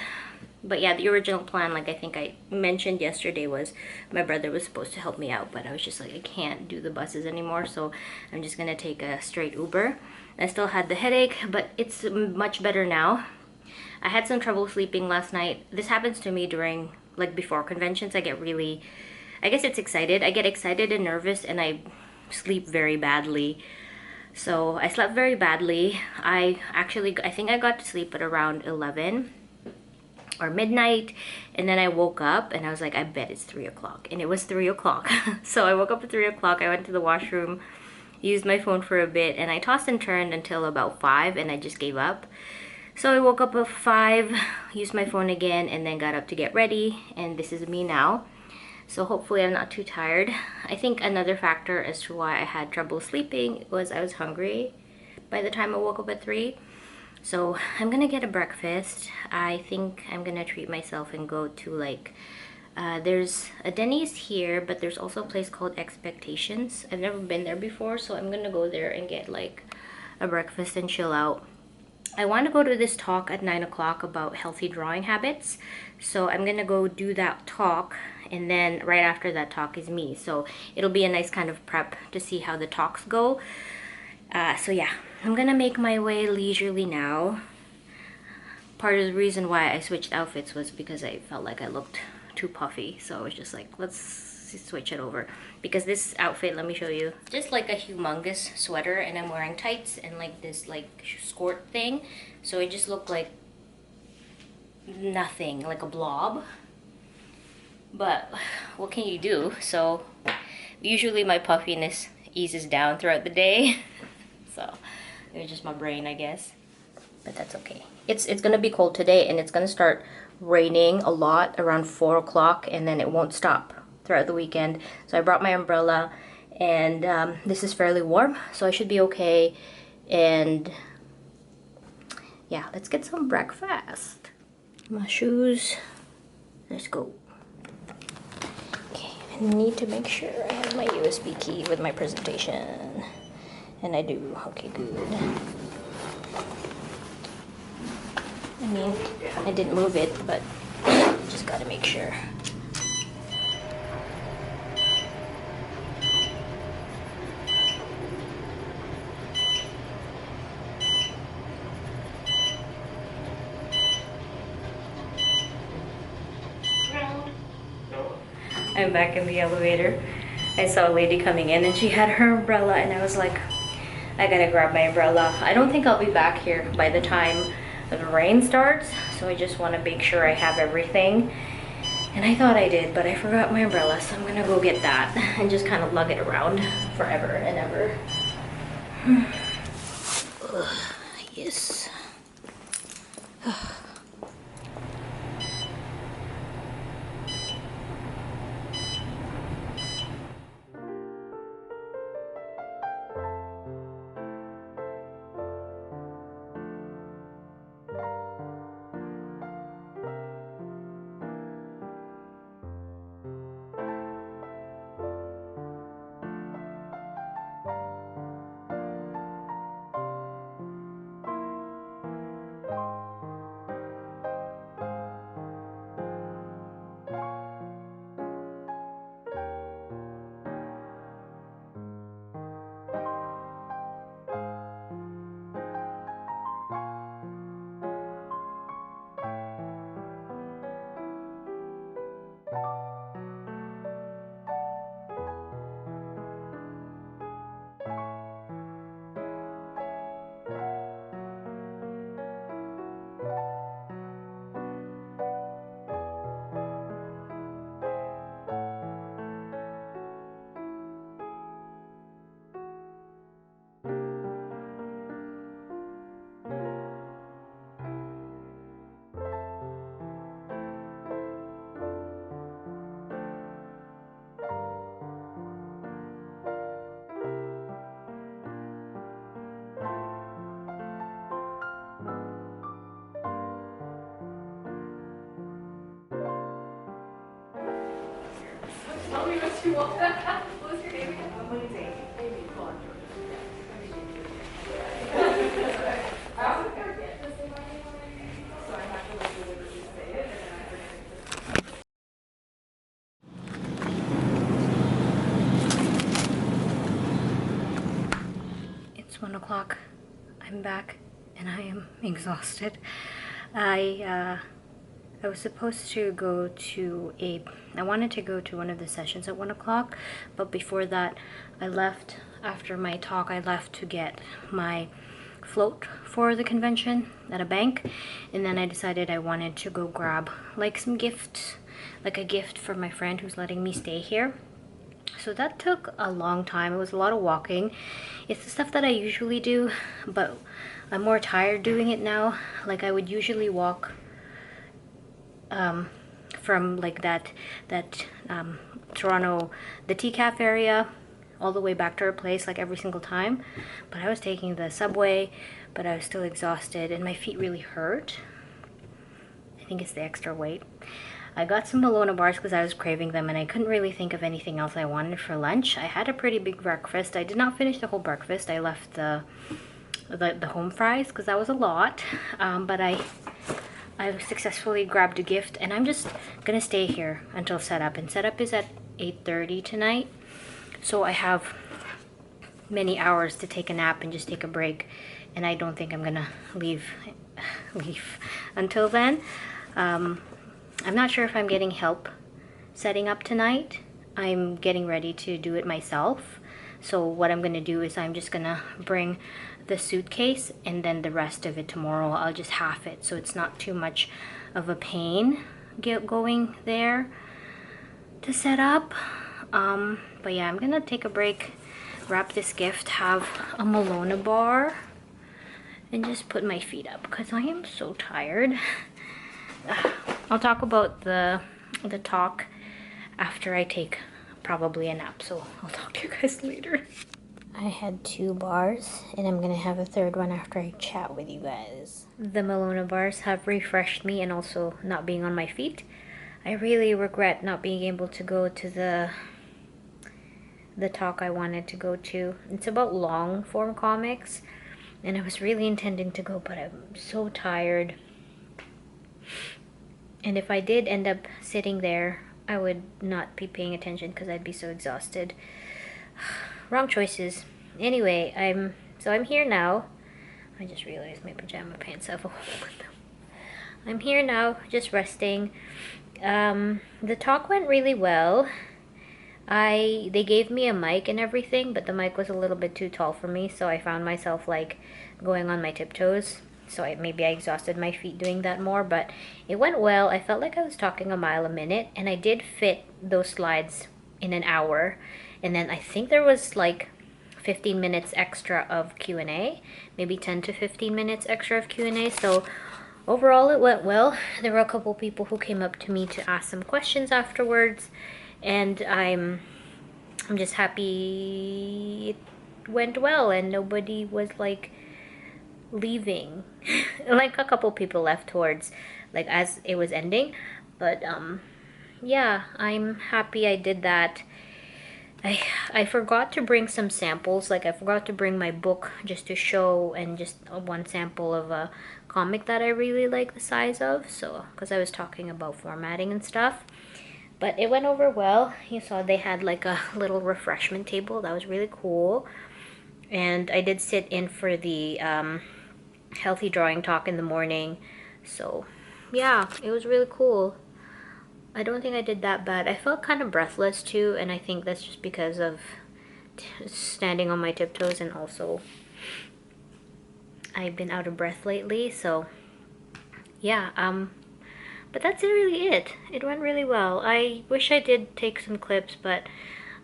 But yeah, the original plan, like I think I mentioned yesterday, was my brother was supposed to help me out, but I was just like, I can't do the buses anymore, so I'm just gonna take a straight Uber. I still had the headache, but it's much better now. I had some trouble sleeping last night. This happens to me during, like, before conventions. I guess it's excited. I get excited and nervous, and I sleep very badly. So I slept very badly. I think I got to sleep at around 11 or midnight, and then I woke up and I was like, I bet it's 3 o'clock, and it was 3 o'clock. So I woke up at 3 o'clock. I went to the washroom, used my phone for a bit, and I tossed and turned until about 5, and I just gave up. So I woke up at 5, used my phone again, and then got up to get ready, and this is me now. So hopefully I'm not too tired. I think another factor as to why I had trouble sleeping was I was hungry by the time I woke up at 3. So I'm gonna get a breakfast. I think I'm gonna treat myself and go to there's a Denny's here, but there's also a place called Expectations. I've never been there before, so I'm gonna go there and get like a breakfast and chill out. I want to go to this talk at 9 o'clock about healthy drawing habits. So I'm gonna go do that talk, and then right after that talk is me. So it'll be a nice kind of prep to see how the talks go. So yeah, I'm gonna make my way leisurely now. Part of the reason why I switched outfits was because I felt like I looked too puffy. So I was just like, let's switch it over. Because this outfit, let me show you, just like a humongous sweater, and I'm wearing tights and like this like skirt thing. So it just looked like nothing, like a blob. But what can you do? So usually my puffiness eases down throughout the day. So it was just my brain, I guess. But that's okay. It's gonna be cold today, and it's gonna start raining a lot around 4 o'clock, and then it won't stop throughout the weekend. So I brought my umbrella, and this is fairly warm, so I should be okay. And yeah, let's get some breakfast. My shoes. Let's go. Okay, I need to make sure I have my USB key with my presentation. And I do. Okay, good. I mean, I didn't move it, but just gotta make sure. I'm back in the elevator. I saw a lady coming in and she had her umbrella, and I was like, I gotta grab my umbrella. I don't think I'll be back here by the time the rain starts, so I just want to make sure I have everything. And I thought I did, but I forgot my umbrella, so I'm gonna go get that and just kind of lug it around forever and ever. Ugh, yes. What's your name? I'm going to say Amy. Go on, I also forget to say my name already, so I have to like literally say it, and then I forget to say it. It's 1 o'clock. I'm back and I am exhausted. I was supposed to go to I wanted to go to one of the sessions at 1 o'clock, but before that I left. After my talk, I left to get my float for the convention at a bank, and then I decided I wanted to go grab like some gifts, like a gift for my friend who's letting me stay here. So that took a long time. It was a lot of walking. It's the stuff that I usually do, but I'm more tired doing it now. Like I would usually walk from like that Toronto, the TCAF area, all the way back to her place like every single time. But I was taking the subway, but I was still exhausted and my feet really hurt. I think it's the extra weight. I got some Bologna bars because I was craving them and I couldn't really think of anything else I wanted for lunch. I had a pretty big breakfast. I did not finish the whole breakfast. I left the home fries because that was a lot. But I successfully grabbed a gift and I'm just gonna stay here until setup. And setup is at 8:30 tonight. So I have many hours to take a nap and just take a break. And I don't think I'm gonna leave until then. I'm not sure if I'm getting help setting up tonight. I'm getting ready to do it myself. So what I'm gonna do is I'm just gonna bring the suitcase and then the rest of it tomorrow. I'll just half it so it's not too much of a pain going there to set up. But yeah, I'm gonna take a break, wrap this gift, have a Bologna bar, and just put my feet up because I am so tired. I'll talk about the talk after I take probably a nap, so I'll talk to you guys later. I had 2 bars and I'm gonna have a 3rd one after I chat with you guys. The Bologna bars have refreshed me and also not being on my feet. I really regret not being able to go to the talk I wanted to go to. It's about long form comics and I was really intending to go, but I'm so tired. And if I did end up sitting there, I would not be paying attention because I'd be so exhausted. Wrong choices. Anyway, I'm here now. I just realized my pajama pants have a hole in them. I'm here now, just resting. The talk went really well. They gave me a mic and everything, but the mic was a little bit too tall for me, so I found myself like going on my tiptoes. So maybe I exhausted my feet doing that more, but it went well. I felt like I was talking a mile a minute, and I did fit those slides in an hour. And then I think there was like 15 minutes extra of Q&A, maybe 10 to 15 minutes extra of Q&A. So overall it went well. There were a couple people who came up to me to ask some questions afterwards, and I'm just happy it went well and nobody was like leaving. Like a couple people left towards like as it was ending, but yeah, I'm happy I did that. I forgot to bring some samples. Like I forgot to bring my book just to show, and just one sample of a comic that I really like the size of, so because I was talking about formatting and stuff. But it went over well. You saw they had like a little refreshment table. That was really cool. And I did sit in for the healthy drawing talk in the morning, so yeah, it was really cool. I don't think I did that bad. I felt kind of breathless too, and I think that's just because of standing on my tiptoes, and also I've been out of breath lately, so yeah. But that's really it. It went really well. I wish I did take some clips, but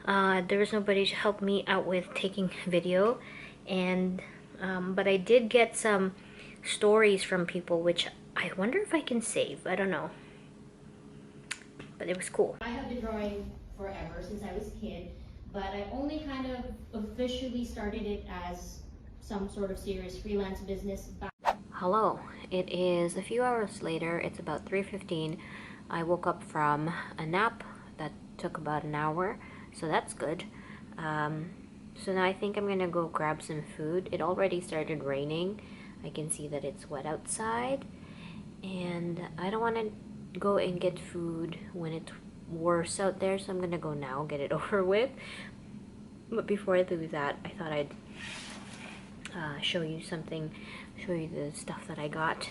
there was nobody to help me out with taking video, and but I did get some stories from people, which I wonder if I can save. I don't know. But it was cool. I have been drawing forever, since I was a kid, but I only kind of officially started it as some sort of serious freelance business back. Hello. It is a few hours later. It's about 3:15. I woke up from a nap that took about an hour. so that's good. So now I think I'm gonna go grab some food. It already started raining. I can see that it's wet outside, and I don't want to go and get food when it's worse out there, so I'm gonna go now, get it over with. But before I do that, I thought I'd show you something, show you the stuff that I got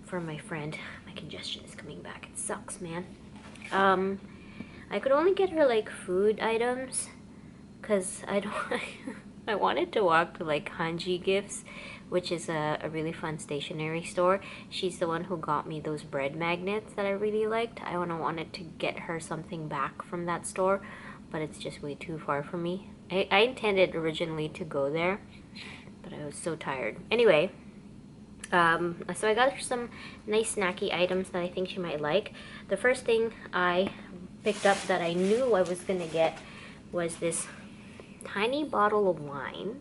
for my friend. My congestion is coming back. It sucks, man. I could only get her like food items because I don't I wanted to walk to like Hanji Gifts, which is a really fun stationery store. She's the one who got me those bread magnets that I really liked. I wanted to get her something back from that store, but it's just way too far for me. I intended originally to go there, but I was so tired. Anyway, so I got her some nice snacky items that I think she might like. The first thing I picked up that I knew I was gonna get was this tiny bottle of wine.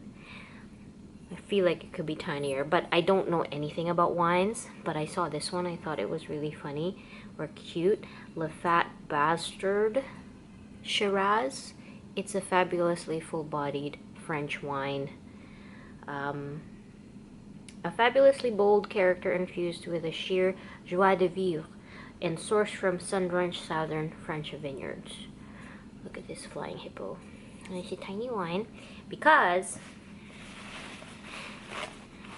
I feel like it could be tinier, but I don't know anything about wines, but I saw this one. I thought it was really funny or cute. Le Fat Bastard Shiraz. It's a fabulously full-bodied French wine. A fabulously bold character infused with a sheer joie de vivre and sourced from sun-drenched southern French vineyards. Look at this flying hippo. And it's a tiny wine because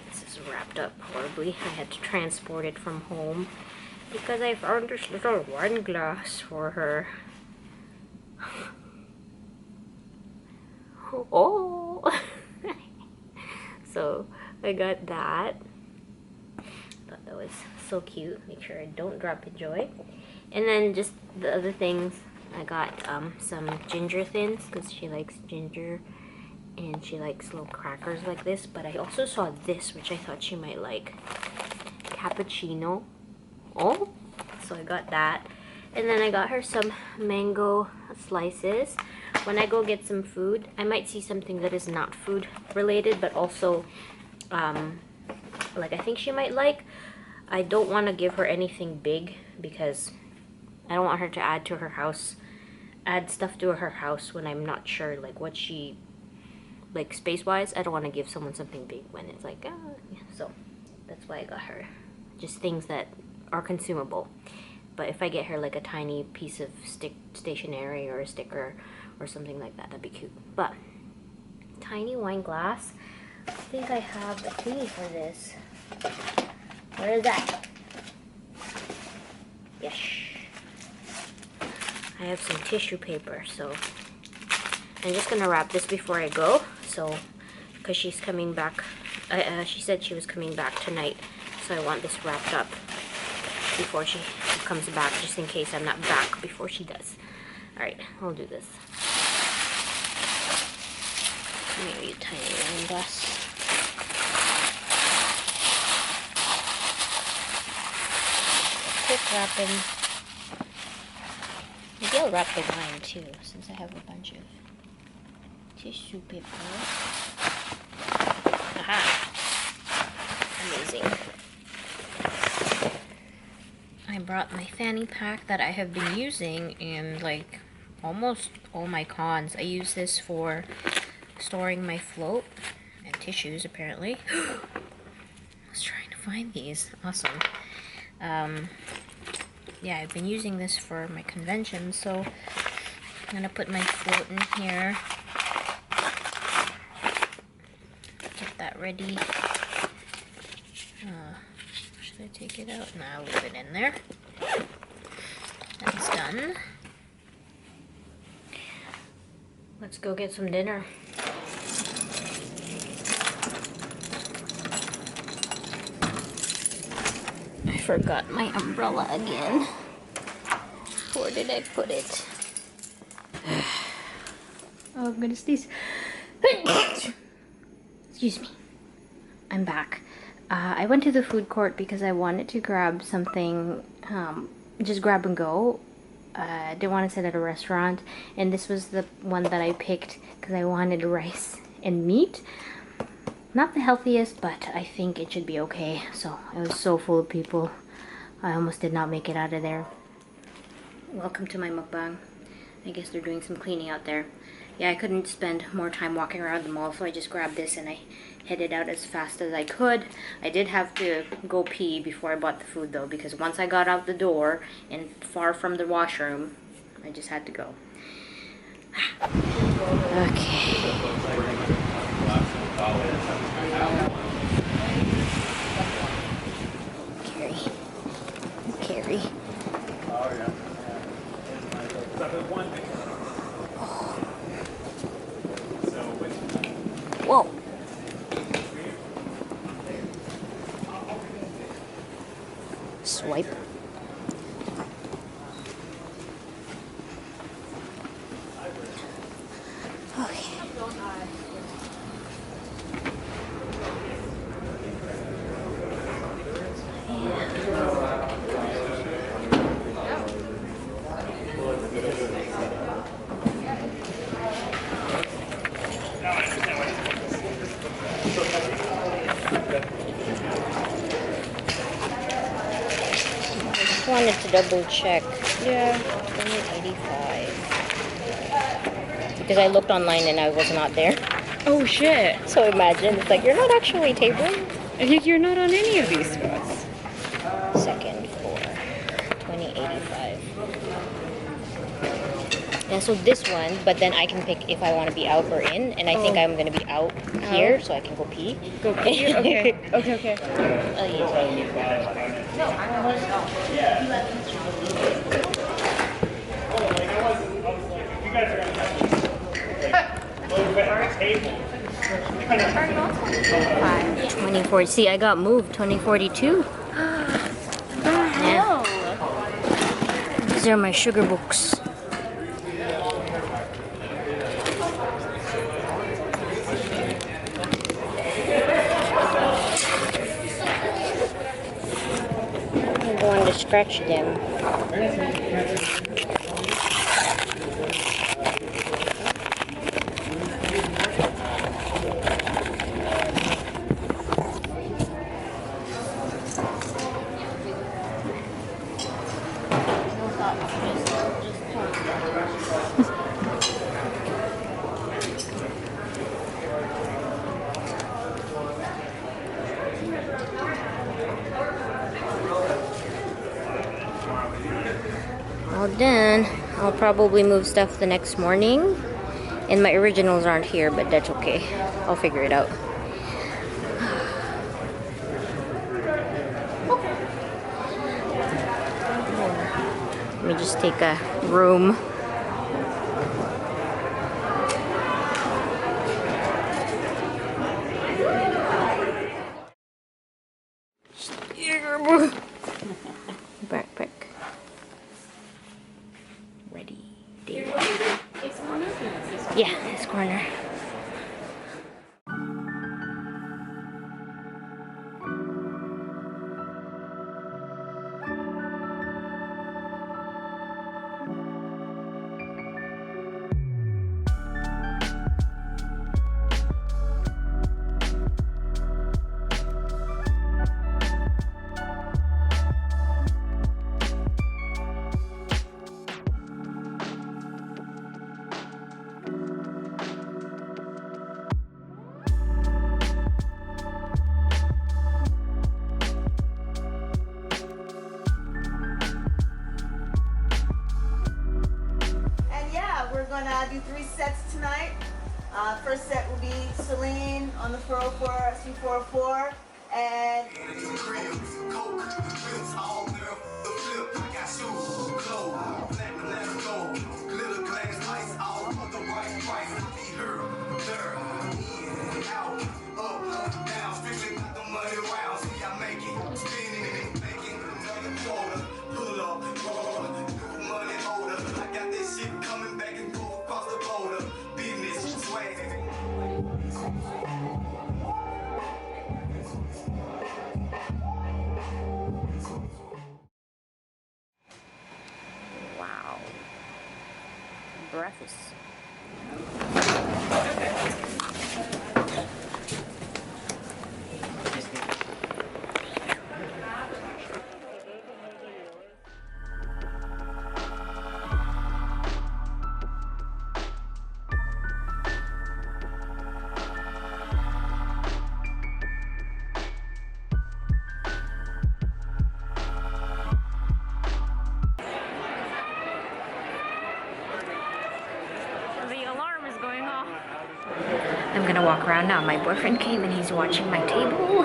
this is wrapped up horribly. I had to transport it from home because I found this little wine glass for her. Oh! So I got that. Thought that was so cute. Make sure I don't drop the joy. And then just the other things, I got some ginger thins because she likes ginger and she likes little crackers like this. But I also saw this, which I thought she might like. Cappuccino. Oh, so I got that. And then I got her some mango slices. When I go get some food, I might see something that is not food related, but also like I think she might like. I don't want to give her anything big because I don't want her to add stuff to her house when I'm not sure like what she like space wise. I don't want to give someone something big when it's like so that's why I got her just things that are consumable. But if I get her like a tiny piece of stationery or a sticker or something like that, that'd be cute. But tiny wine glass. I think I have the thingy for this. Where is that? Yes. I have some tissue paper, so I'm just gonna wrap this before I go. So, because she's coming back, she said she was coming back tonight, so I want this wrapped up before she comes back, just in case I'm not back before she does. Alright, I'll do this. Maybe a tiny wine glass. Quick wrapping. Maybe I'll wrap the wine too, since I have a bunch of tissue paper. Aha! Amazing. I brought my fanny pack that I have been using in like almost all my cons. I use this for storing my float and tissues apparently. I was trying to find these. Awesome. Yeah, I've been using this for my convention, so I'm gonna put my float in here. Get that ready. Should I take it out? No, I'll leave it in there. That's done. Let's go get some dinner. I forgot my umbrella again. Where did I put it? Oh goodness, these. Excuse me. I'm back. I went to the food court because I wanted to grab something, just grab and go. I didn't want to sit at a restaurant, and this was the one that I picked because I wanted rice and meat. Not the healthiest, but I think it should be okay. So it was so full of people. I almost did not make it out of there. Welcome to my mukbang. I guess they're doing some cleaning out there. Yeah, I couldn't spend more time walking around the mall, so I just grabbed this and I headed out as fast as I could. I did have to go pee before I bought the food though, because once I got out the door and far from the washroom, I just had to go. Okay. Carry. Oh, yeah. Whoa. Swipe. Okay. Wanted to double check. Yeah, 2085. Because I looked online and I was not there. Oh shit. So imagine, it's like, you're not actually tabling. You're not on any of these spots. Second for 2085. And so this one, but then I can pick if I want to be out or in. And I think I'm going to be out here, so I can go pee. Go pee? Okay. Okay. I'll use it. Five. 2040. See, I got moved. 2042. Yeah. These are my sugar books. I'm going to scratch them. All done. I'll probably move stuff the next morning. And my originals aren't here, but that's okay. I'll figure it out. Let me just take a room. Backpack. Ready. Yeah, this corner. Do 3 sets tonight. First set will be Celine on the 404, C404, and Wow. Breakfast. I'm gonna walk around now. My boyfriend came and he's watching my table.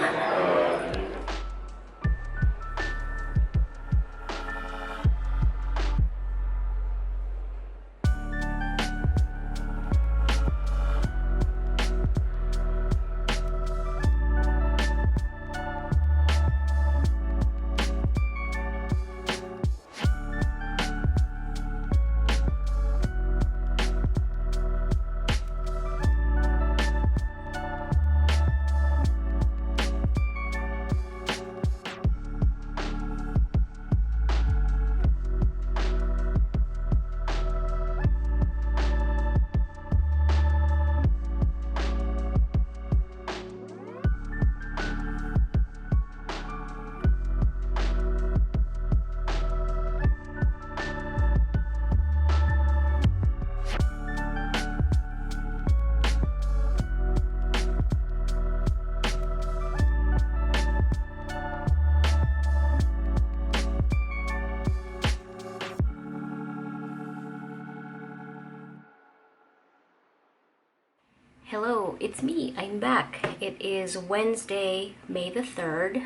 Hello, it's me. I'm back. It is Wednesday, May the 3rd.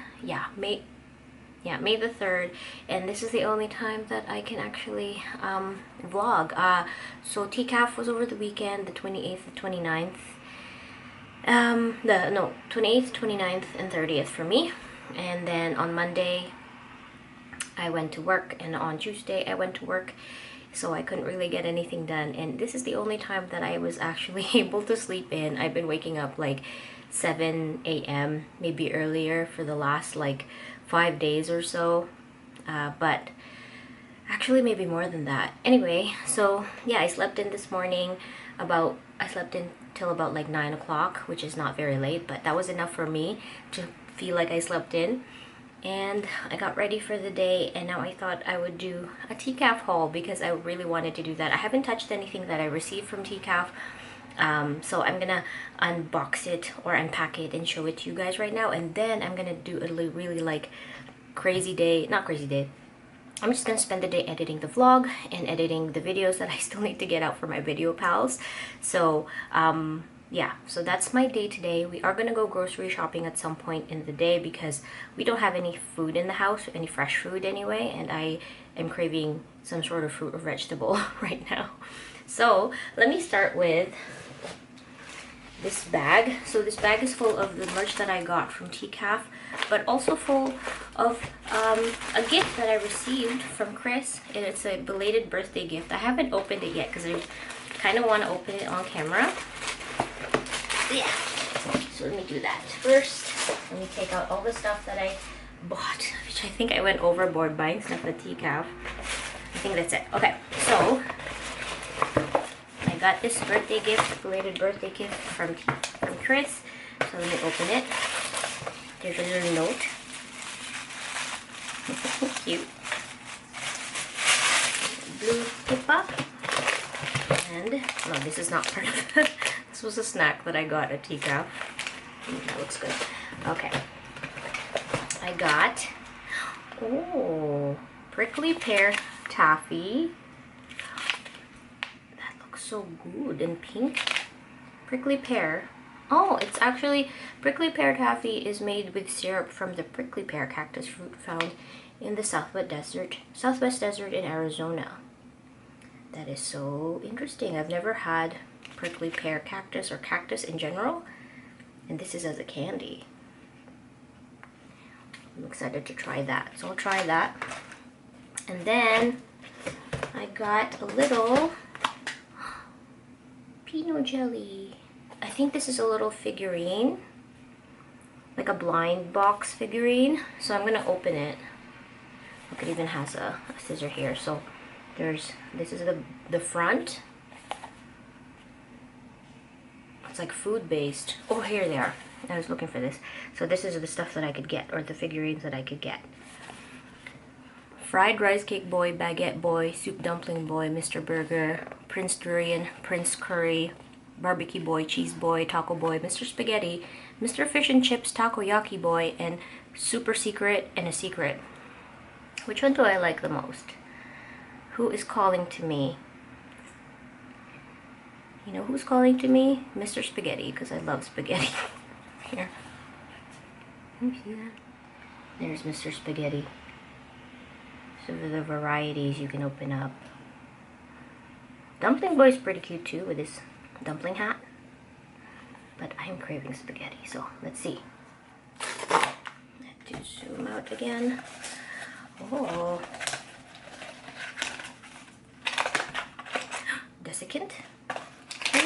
May the 3rd, and this is the only time that I can actually vlog. So TCAF was over the weekend, the 28th, the 29th. 28th, 29th, and 30th for me. And then on Monday, I went to work, and on Tuesday, I went to work. So I couldn't really get anything done, and this is the only time that I was actually able to sleep in. I've been waking up like 7 a.m. maybe earlier for the last like 5 days or so, but actually maybe more than that. Anyway, so yeah, I slept in this morning I slept in till about like 9 o'clock, which is not very late, but that was enough for me to feel like I slept in. And I got ready for the day, and now I thought I would do a TCAF haul because I really wanted to do that. I haven't touched anything that I received from TCAF, so I'm gonna unbox it or unpack it and show it to you guys right now, and then I'm gonna do a really like crazy day, not crazy day. I'm just gonna spend the day editing the vlog and editing the videos that I still need to get out for my video pals. So yeah, so that's my day today. We are gonna go grocery shopping at some point in the day because we don't have any food in the house, any fresh food anyway, and I am craving some sort of fruit or vegetable right now. So let me start with this bag. So this bag is full of the merch that I got from TCAF, but also full of a gift that I received from Chris. It's a belated birthday gift. I haven't opened it yet because I kind of want to open it on camera. Yeah, so let me do that first. Let me take out all the stuff that I bought, which I think I went overboard buying stuff at TCAF. I think that's it. Okay, so I got this birthday gift, belated birthday gift from Chris. So let me open it. There's a little note. Cute. Blue tip up. And no, this is not part of it. This was a snack that I got at TCAF. That looks good. Okay. I got, oh, prickly pear taffy. That looks so good and pink. Prickly pear. Oh, it's actually, prickly pear taffy is made with syrup from the prickly pear cactus fruit found in the Southwest Desert in Arizona. That is so interesting. I've never had prickly pear cactus or cactus in general, and this is as a candy. I'm excited to try that, so I'll try that. And then I got a little Pinot jelly. I think this is a little figurine, like a blind box figurine, so I'm gonna open it. Look, it even has a scissor here. So this is the front. It's like food based. Oh, here they are. I was looking for this. So this is the stuff that I could get, or the figurines that I could get. Fried rice cake boy, baguette boy, soup dumpling boy, Mr. Burger, Prince Durian, Prince Curry, barbecue boy, cheese boy, taco boy, Mr. Spaghetti, Mr. Fish and Chips, takoyaki boy, and super secret and a secret. Which one do I like the most? Who is calling to me? You know who's calling to me? Mr. Spaghetti, because I love spaghetti. Here. Can you see that? There's Mr. Spaghetti. So the varieties you can open up. Dumpling Boy's pretty cute too with his dumpling hat. But I'm craving spaghetti, so let's see. To zoom out again. Oh. Desiccant.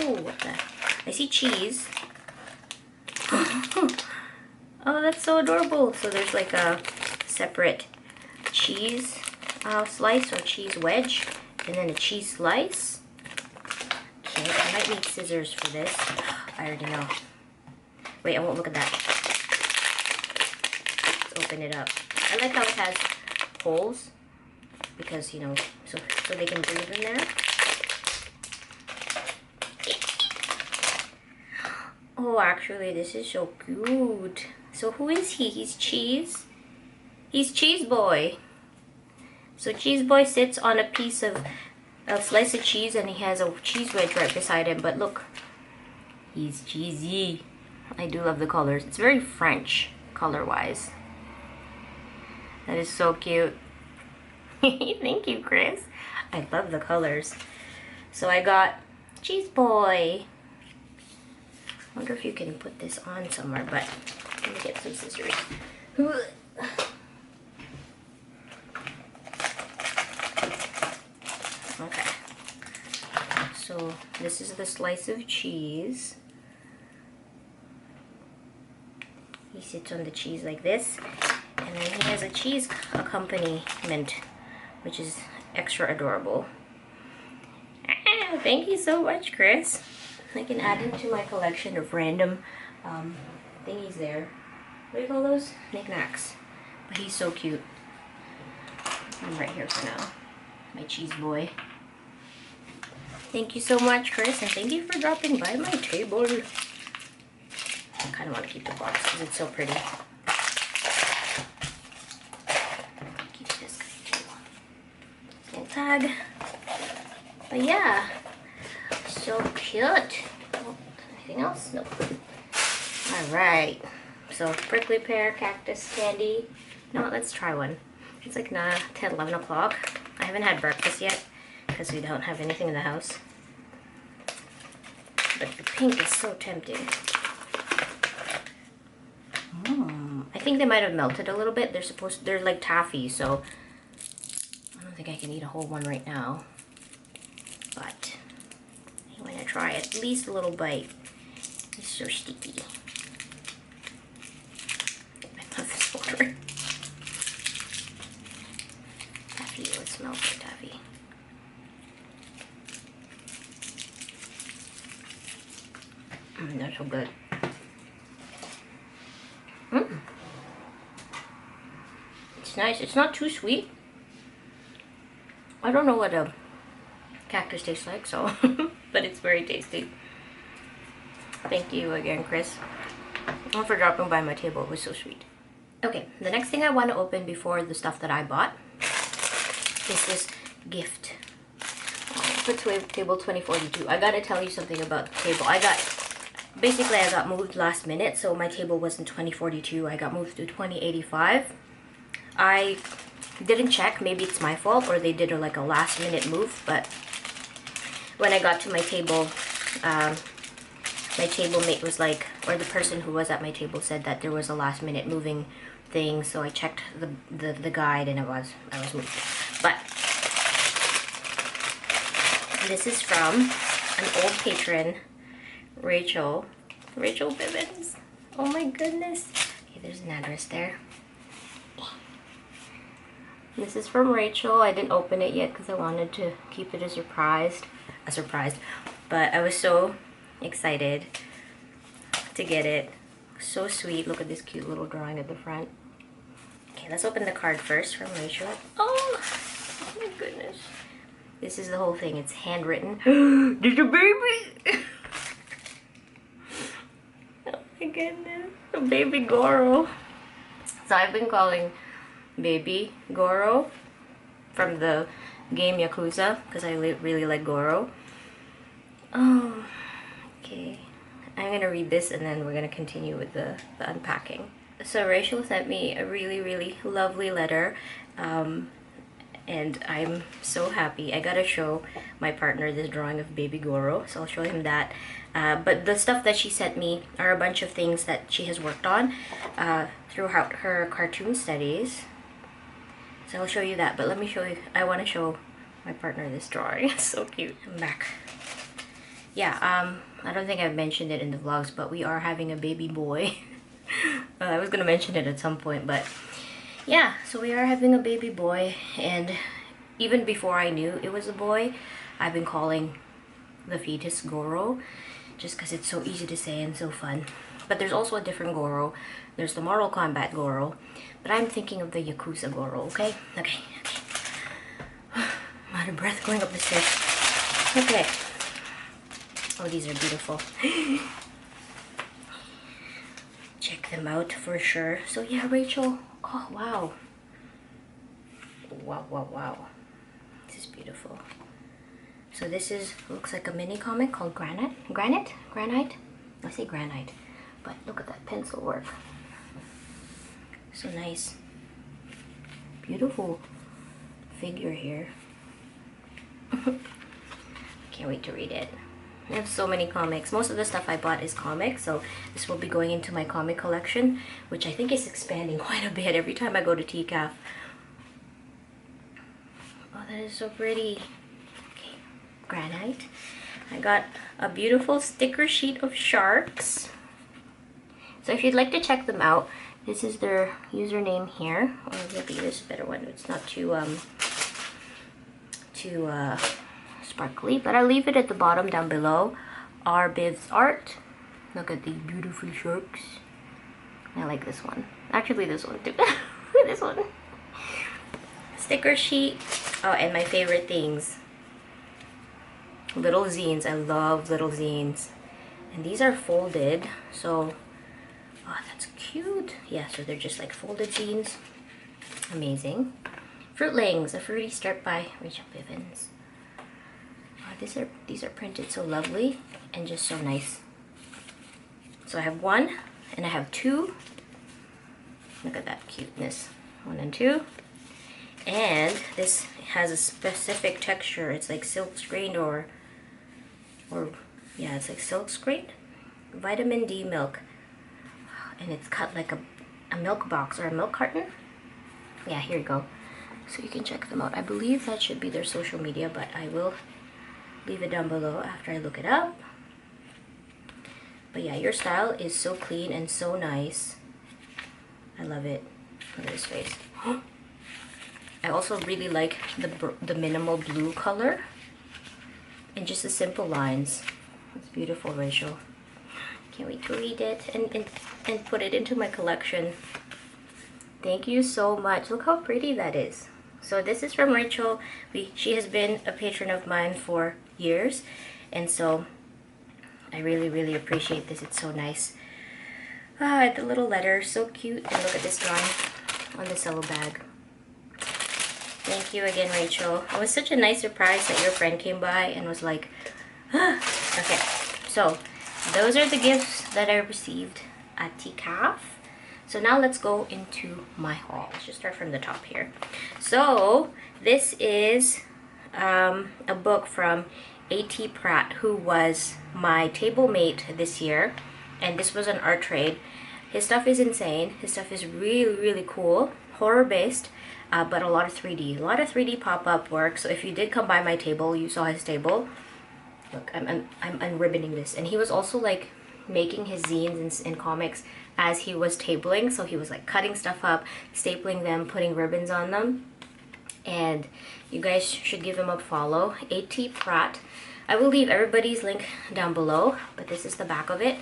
Oh, what the? I see cheese. Oh, that's so adorable. So there's like a separate cheese slice or cheese wedge, and then a cheese slice. Okay, I might need scissors for this. I already know. Wait, I won't look at that. Let's open it up. I like how it has holes because, you know, so they can breathe in there. Oh, actually, this is so cute. So who is he? He's Cheese. He's Cheese Boy. So Cheese Boy sits on a piece of a slice of cheese, and he has a cheese wedge right beside him. But look, he's cheesy. I do love the colors. It's very French color-wise. That is so cute. Thank you, Chris. I love the colors. So I got Cheese Boy. I wonder if you can put this on somewhere, but let me get some scissors. Okay. So this is the slice of cheese. He sits on the cheese like this, and then he has a cheese accompaniment, which is extra adorable. Ah, thank you so much, Chris. I can add him to my collection of random thingies there. What do you call those? Knickknacks. But he's so cute. I'm right here for now. My cheese boy. Thank you so much, Chris, and thank you for dropping by my table. I kind of want to keep the box because it's so pretty. Keep this little tag. But yeah, so cute. Oh, anything else? Nope. All right. So prickly pear, cactus candy. You know what? Let's try one. It's like 10, 11 o'clock. I haven't had breakfast yet because we don't have anything in the house. But the pink is so tempting. I think they might have melted a little bit. They're like taffy, so I don't think I can eat a whole one right now. But I want to try at least a little bite. It's so sticky. I love this water. Taffy, it smells like taffy. They're so good. It's nice. It's not too sweet. I don't know what a cactus tastes like, so but it's very tasty. Thank you again, Chris, and for dropping by my table. It was so sweet. Okay, the next thing I want to open before the stuff that I bought is this gift for table 2042. I gotta tell you something about the table. I got moved last minute, so my table wasn't 2042. I got moved to 2085. I didn't check. Maybe it's my fault, or they did like a last minute move. But when I got to my table, my table mate was like, or the person who was at my table said that there was a last minute moving thing. So I checked the guide, and I was moved. But this is from an old patron, Rachel Bivens. Oh my goodness. Okay, there's an address there. This is from Rachel. I didn't open it yet because I wanted to keep it a surprise. But I was so excited to get it. So sweet. Look at this cute little drawing at the front. Okay, let's open the card first from Rachel. Oh my goodness. This is the whole thing. It's handwritten. There's a baby! Oh my goodness. A baby Goro. So I've been calling Baby Goro from the game Yakuza because I really like Goro. Oh, okay. I'm gonna read this and then we're gonna continue with the unpacking. So Rachel sent me a really lovely letter, and I'm so happy. I gotta show my partner this drawing of baby Goro, so I'll show him that. But the stuff that she sent me are a bunch of things that she has worked on throughout her cartoon studies. So I'll show you that, but let me show you, I want to show my partner this drawing. It's so cute. I'm back. Yeah, I don't think I've mentioned it in the vlogs, but we are having a baby boy. I was gonna mention it at some point, but yeah, so we are having a baby boy, and even before I knew it was a boy, I've been calling the fetus Goro, just because it's so easy to say and so fun. But there's also a different Goro. There's the Mortal Kombat Goro, but I'm thinking of the Yakuza Goro, okay? Okay. I'm out of breath going up the stairs. Okay. Oh, these are beautiful. Check them out for sure. So yeah, Rachel. Oh, wow. Wow. This is beautiful. So this looks like a mini comic called Granite. I say granite, but look at that pencil work. So nice. Beautiful figure here. Can't wait to read it. I have so many comics. Most of the stuff I bought is comics, so this will be going into my comic collection, which I think is expanding quite a bit every time I go to TCAF. Oh, that is so pretty. Okay, granite. I got a beautiful sticker sheet of sharks. So if you'd like to check them out, this is their username here. Or maybe this is a better one. It's not too sparkly, but I'll leave it at the bottom down below. Biv's art. Look at these beautiful sharks. I like this one. Actually, this one too. This one. Sticker sheet. Oh, and my favorite things. Little zines. I love little zines. And these are folded, so oh, that's cute. Yeah, so they're just like folded zines. Amazing. Fruitlings, a fruity strip by Rachel Bivens. Oh, these are printed so lovely and just so nice. So I have one and I have two. Look at that cuteness. 1 and 2. And this has a specific texture. It's like silk screened or yeah, it's like silk screened. Vitamin D milk. And it's cut like a milk box or a milk carton. Yeah, here you go. So you can check them out. I believe that should be their social media, but I will leave it down below after I look it up. But yeah, your style is so clean and so nice. I love it. Look at his face. I also really like the minimal blue color and just the simple lines. It's beautiful, Rachel. Can't wait to read it and put it into my collection. Thank you so much. Look how pretty that is. So this is from Rachel. She has been a patron of mine for years, and so I really appreciate this. It's so nice. Ah, the little letter, so cute. And look at this drawing on the cello bag. Thank you again, Rachel. It was such a nice surprise that your friend came by and was like, ah. Okay, so those are the gifts that I received at TCAF. So now let's go into my haul. Let's just start from the top here. So this is a book from Pratt, who was my table mate this year, and this was an art trade. His stuff is insane. His stuff is really cool, horror based, but a lot of 3D pop-up work. So if you did come by my table, you saw his table. Look, I'm unribboning this, and he was also like making his zines and comics as he was tabling. So he was like cutting stuff up, stapling them, putting ribbons on them. And you guys should give him a follow. Pratt. I will leave everybody's link down below, but this is the back of it.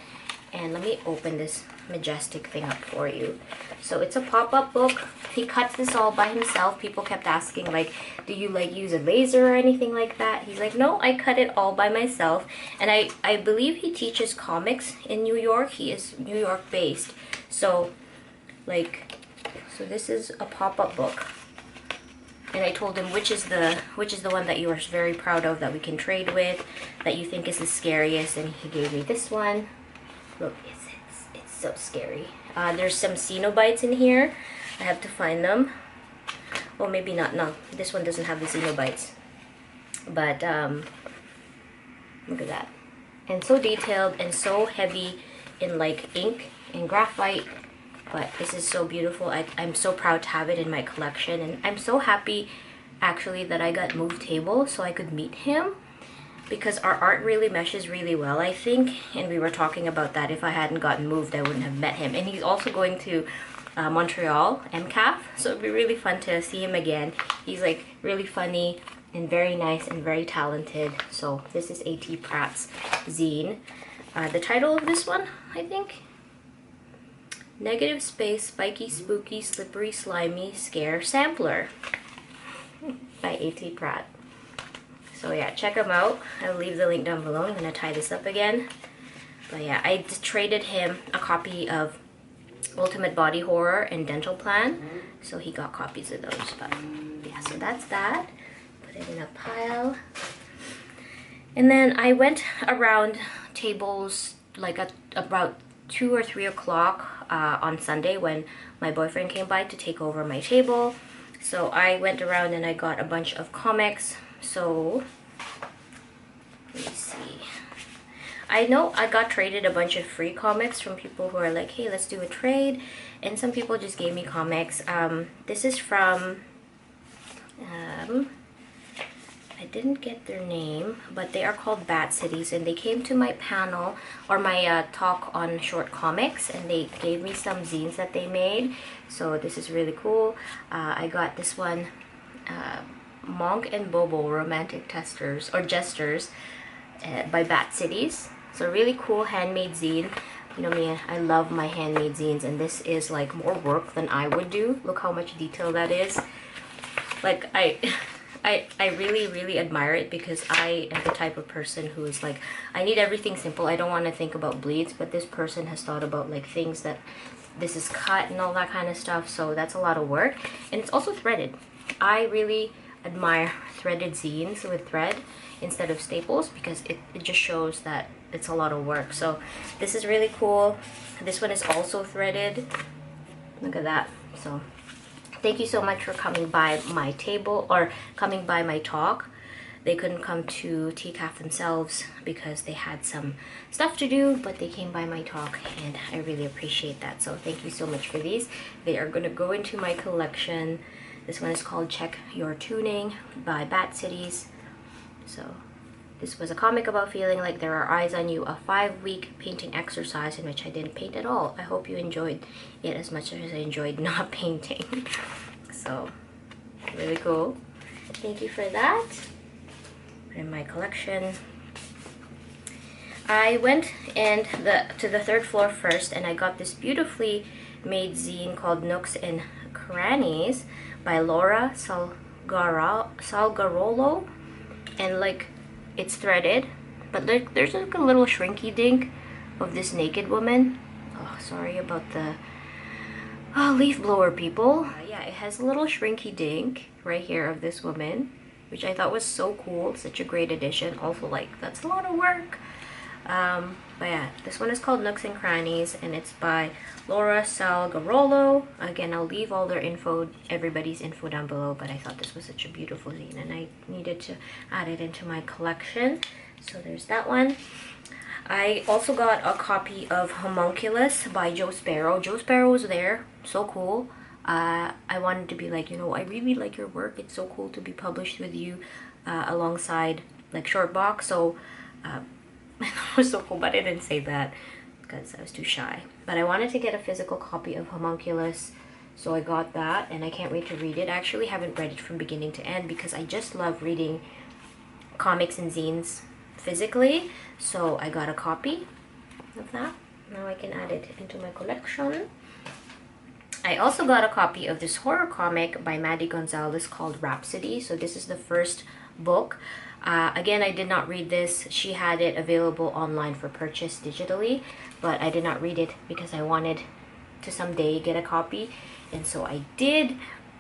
And let me open this majestic thing up for you. So it's a pop-up book. He cuts this all by himself. People kept asking, like, do you like use a laser or anything like that? He's like, no, I cut it all by myself. And I believe he teaches comics in New York. He is New York based. So like, so this is a pop-up book. and I told him which is the one that you are very proud of that we can trade with, that you think is the scariest, and he gave me this one. Look, it's so scary. There's some Cenobites in here. I have to find them. Well, maybe not. No, this one doesn't have the Cenobites. But look at that. And so detailed and so heavy in like ink and graphite. But this is so beautiful. I'm so proud to have it in my collection, and I'm so happy actually that I got moved table so I could meet him, because our art really meshes really well, I think, and we were talking about that. If I hadn't gotten moved, I wouldn't have met him. And he's also going to Montreal MCAF, so it'd be really fun to see him again. He's like really funny and very nice and very talented. So this is Pratt's zine. The title of this one, I think, Negative Space, Spiky, Spooky, Slippery, Slimy, Scare Sampler by Pratt. So yeah, check them out. I'll leave the link down below. I'm gonna tie this up again. But yeah, I traded him a copy of Ultimate Body Horror and Dental Plan, so he got copies of those. But yeah, so that's that. Put it in a pile. And then I went around tables like at about 2 or 3 o'clock on Sunday when my boyfriend came by to take over my table. So I went around and I got a bunch of comics. So let me see. I know I got traded a bunch of free comics from people who are like, hey, let's do a trade. And some people just gave me comics. This is from I didn't get their name, but they are called Batcities, and they came to my panel or my talk on short comics, and they gave me some zines that they made. So this is really cool. I got this one, Monk and Bobo Romantic Testers or Jesters by Batcities. So really cool handmade zine. You know me, I love my handmade zines, and this is like more work than I would do. Look how much detail that is. Like I really admire it, because I am the type of person who is like, I need everything simple. I don't want to think about bleeds, but this person has thought about like things that this is cut and all that kind of stuff. So that's a lot of work, and it's also threaded. I really admire threaded zines with thread instead of staples, because it just shows that it's a lot of work. So this is really cool. This one is also threaded. Look at that. So thank you so much for coming by my table or coming by my talk. They couldn't come to TCAF themselves because they had some stuff to do, but they came by my talk, and I really appreciate that. So thank you so much for these. They are going to go into my collection. This one is called Check Your Tuning by Batcities. So this was a comic about feeling like there are eyes on you, a 5-week painting exercise in which I didn't paint at all. I hope you enjoyed it as much as I enjoyed not painting. So really cool. Thank you for that. Put in my collection. I went to the 3rd floor first, and I got this beautifully made zine called Nooks and Crannies by Salgarolo, and like it's threaded, but like there's like a little shrinky-dink of this naked woman. Oh, sorry about the leaf blower, people. Yeah, it has a little shrinky-dink right here of this woman, which I thought was so cool. Such a great addition. Also, like, that's a lot of work. But yeah, this one is called Nooks and Crannies, and it's by Salgarolo. Again, I'll leave all their info, everybody's info down below, but I thought this was such a beautiful zine, and I needed to add it into my collection. So there's that one. I also got a copy of Homunculus by Joe Sparrow. Joe Sparrow was there. So cool. I wanted to be like, you know, I really like your work. It's so cool to be published with you alongside like Shortbox. So it was so cool, but I didn't say that because I was too shy. But I wanted to get a physical copy of Homunculus, so I got that, and I can't wait to read it. I actually haven't read it from beginning to end because I just love reading comics and zines physically. So I got a copy of that. Now I can add it into my collection. I also got a copy of this horror comic by Maddie Gonzalez called Rhapsody. So this is the first book. Again, I did not read this. She had it available online for purchase digitally, but I did not read it because I wanted to someday get a copy, and so I did.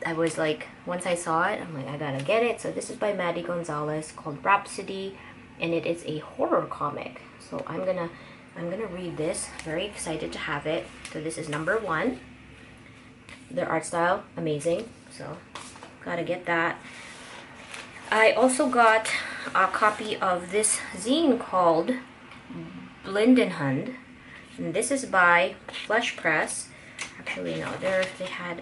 I was like, once I saw it, I'm like, I gotta get it. So this is by Maddie Gonzalez, called Rhapsody, and it is a horror comic. So I'm gonna read this. Very excited to have it. So this is number 1. Their art style, amazing. So gotta get that. I also got a copy of this zine called Blindenhund, and this is by Flesh Press. Actually, no, they had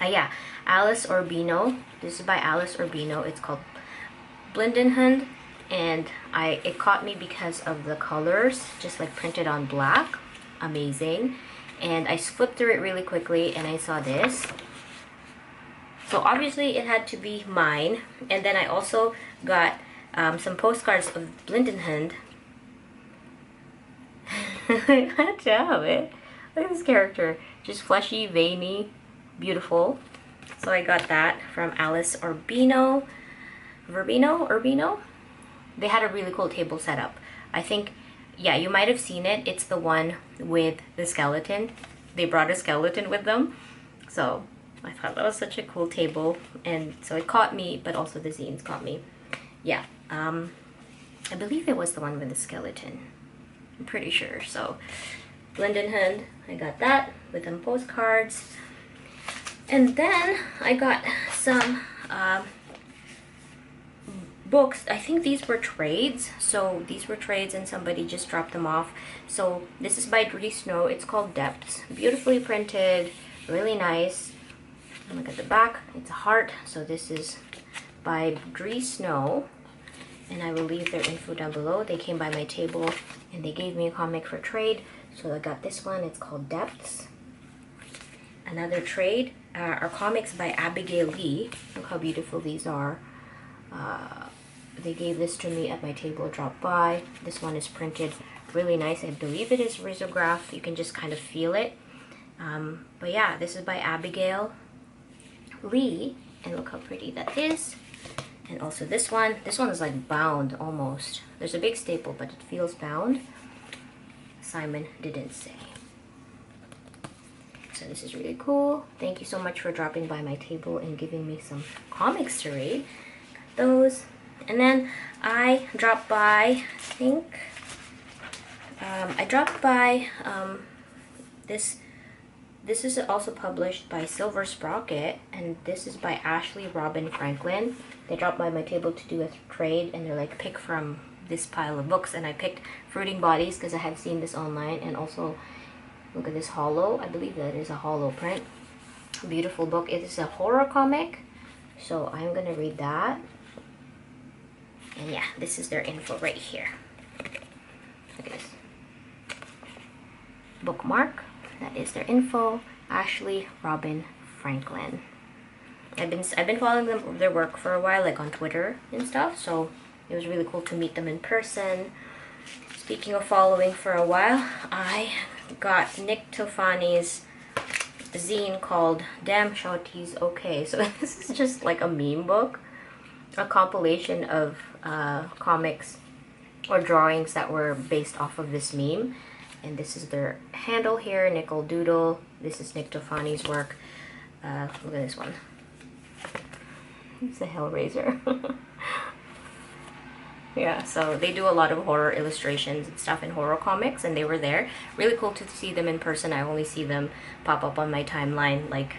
yeah, Alice Urbino. This is by Alice Urbino. It's called Blindenhund, and it caught me because of the colors, just like printed on black. Amazing. And I flipped through it really quickly, and I saw this. So obviously it had to be mine. And then I also got some postcards of Blindenhund. I had to have it. Look at this character. Just fleshy, veiny, beautiful. So I got that from Alice Urbino. Urbino? They had a really cool table setup. I think, yeah, you might have seen it. It's the one with the skeleton. They brought a skeleton with them. So I thought that was such a cool table, and so it caught me, but also the zines caught me. Yeah, I believe it was the one with the skeleton. I'm pretty sure. So Blindenhund, I got that with them postcards. And then I got some books. I think these were trades. So these were trades and somebody just dropped them off. So this is by Dri Snow. It's called Depths. Beautifully printed, really nice. Look at the back, it's a heart. So this is by Dri Snow, and I will leave their info down below. They came by my table and they gave me a comic for trade, so I got this one. It's called Depths. Another trade are comics by Abigail Lee. Look how beautiful these are. They gave this to me at my table, dropped by. This one is printed really nice. I believe it is risograph. You can just kind of feel it. But yeah, this is by Abigail Lee, and look how pretty that is. And also this one is like bound almost. There's a big staple, but it feels bound. Simon didn't say. So this is really cool. Thank you so much for dropping by my table and giving me some comics to read. Got those. And then I dropped by, I think I dropped by this is also published by Silver Sprocket, and this is by Ashley Robin Franklin. They dropped by my table to do a trade, and they're like, pick from this pile of books, and I picked Fruiting Bodies because I had seen this online. And also look at this hollow. I believe that is a hollow print. Beautiful book. It is a horror comic, so I'm gonna read that. And yeah, this is their info right here. Look at this bookmark. That is their info. Ashley Robin Franklin. I've been following their work for a while, like on Twitter and stuff, so it was really cool to meet them in person. Speaking of following for a while, I got Nick Tofani's zine called Damn Shawties Okay. So this is just like a meme book, a compilation of comics or drawings that were based off of this meme. And this is their handle here, nickeldoodler. This is Nick Tofani's work. Look at this one. It's the Hellraiser. Yeah, so they do a lot of horror illustrations and stuff in horror comics, and they were there. Really cool to see them in person. I only see them pop up on my timeline, like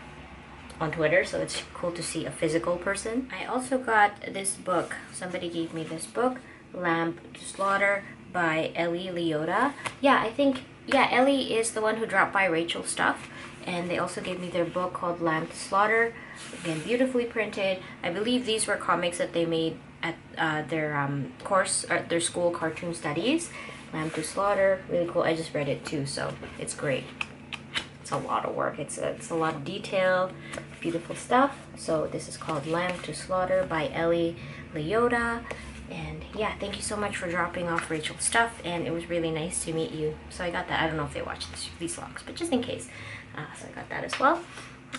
on Twitter, so it's cool to see a physical person. I also got this book. Somebody gave me this book, Lamb to Slaughter, by Ellie Liota. Yeah, I think, yeah, Ellie is the one who dropped by Rachel's stuff, and they also gave me their book called Lamb to Slaughter. Again, beautifully printed. I believe these were comics that they made at their course, or their school cartoon studies. Lamb to Slaughter, really cool. I just read it too, so it's great. It's a lot of work. It's a lot of detail, beautiful stuff. So this is called Lamb to Slaughter by Ellie Liota. And yeah, thank you so much for dropping off Rachel's stuff, and it was really nice to meet you. So I got that. I don't know if they watch these vlogs, but just in case. So I got that as well.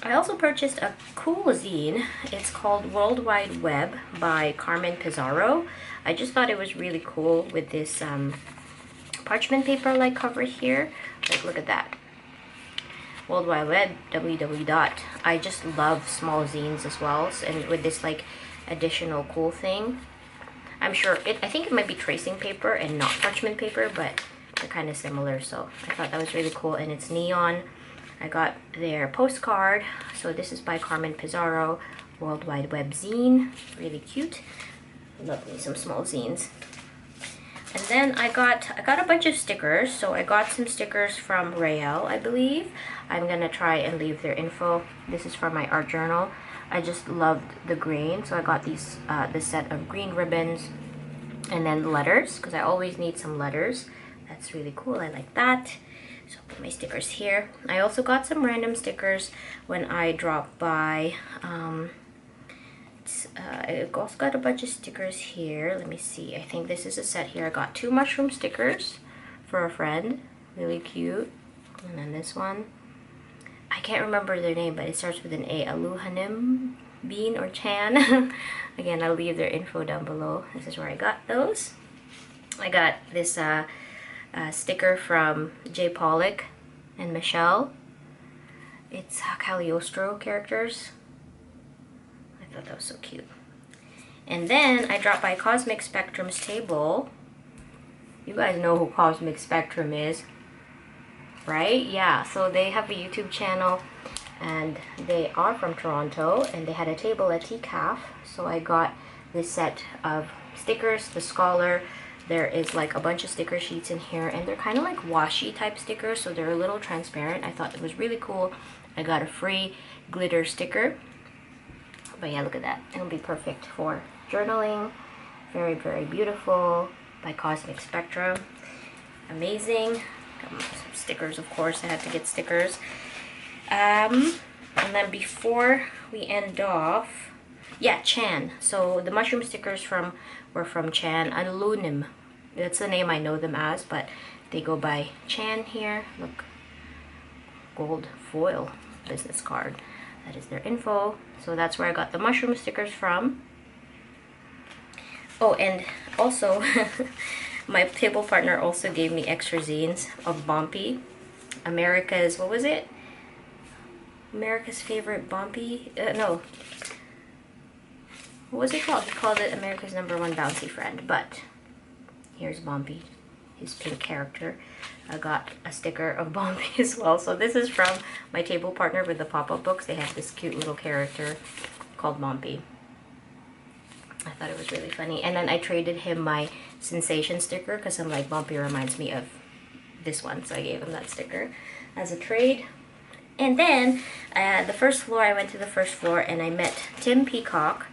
I also purchased a cool zine. It's called World Wide Web by Carmen Pizarro. I just thought it was really cool with this parchment paper like cover here. Like, look at that. World Wide Web, www. I just love small zines as well, and with this like additional cool thing. I'm sure I think it might be tracing paper and not parchment paper, but they're kind of similar, so I thought that was really cool. And it's neon. I got their postcard. So this is by Carmen Pizarro, World Wide Web zine. Really cute. Love me some small zines. And then I got a bunch of stickers. So I got some stickers from Rhael, I believe. I'm gonna try and leave their info. This is for my art journal. I just loved the green, so I got these this set of green ribbons and then letters, because I always need some letters. That's really cool. I like that. So I'll put my stickers here. I also got some random stickers when I dropped by. I also got a bunch of stickers here. Let me see. I think this is a set here. I got 2 mushroom stickers for a friend. Really cute. And then this one. I can't remember their name, but it starts with an A. Aluhanim Bean or Chan. Again, I'll leave their info down below. This is where I got those. I got this sticker from J. Pollock and Michelle. It's Cagliostro characters. I thought that was so cute. And then I dropped by Cosmic Spectrum's table. You guys know who Cosmic Spectrum is, right? Yeah, so they have a YouTube channel and they are from Toronto, and they had a table at TCAF. So I got this set of stickers, the Scholar. There is like a bunch of sticker sheets in here, and they're kind of like washi type stickers, so they're a little transparent. I thought it was really cool. I got a free glitter sticker. But yeah, look at that. It'll be perfect for journaling. Very, very beautiful, by Cosmic Spectrum. Amazing. Got some stickers, of course. I had to get stickers. And then before we end off, yeah, Chan. So the mushroom stickers were from Chan and Lunim. That's the name I know them as, but they go by Chan here. Look, gold foil business card. That is their info. So that's where I got the mushroom stickers from. Oh, and also my table partner also gave me extra zines of Bompi. America's, what was it? America's favorite Bompi? No. What was it called? He called it America's #1 bouncy friend. But here's Bompi, his pink character. I got a sticker of Bompi as well. So this is from my table partner with the pop-up books. They have this cute little character called Bompi. I thought it was really funny. And then I traded him my Sensation sticker because I'm like, Bompi reminds me of this one. So I gave him that sticker as a trade. And then the first floor, I went to the first floor and I met Tim Peacock.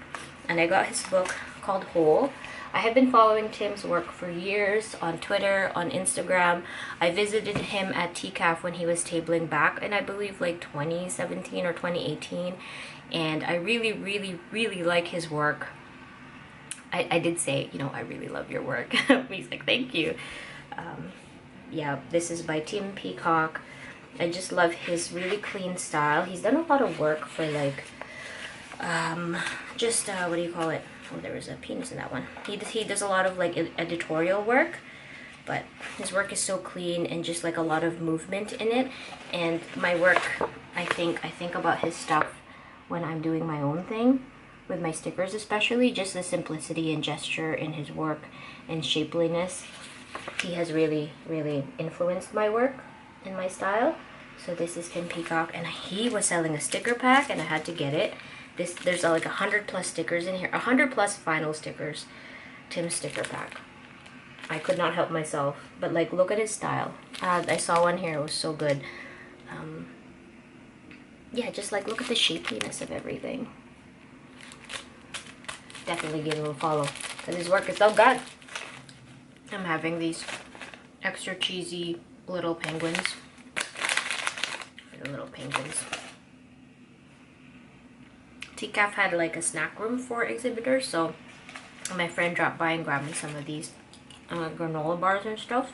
And I got his book called Whole. I have been following Tim's work for years on Twitter, on Instagram. I visited him at TCAF when he was tabling back in, I believe, like 2017 or 2018. And I really, really, really like his work. I did say, you know, I really love your work. He's like, thank you. Yeah, this is by Tim Peacock. I just love his really clean style. He's done a lot of work for like, what do you call it? Oh, there was a penis in that one. He does a lot of like editorial work, but his work is so clean and just like a lot of movement in it. And my work, I think about his stuff when I'm doing my own thing with my stickers, especially just the simplicity and gesture in his work and shapeliness. He has really, really influenced my work and my style. So this is Tim Peacock, and he was selling a sticker pack and I had to get it. There's like 100+ stickers in here, 100+ vinyl stickers. Tim's sticker pack. I could not help myself, but like, look at his style. I saw one here, it was so good. Yeah, just like look at the shapeliness of everything. Definitely give him a follow because his work is so good. I'm having these extra cheesy little penguins. The little penguins. TCAF had like a snack room for exhibitors, so my friend dropped by and grabbed me some of these granola bars and stuff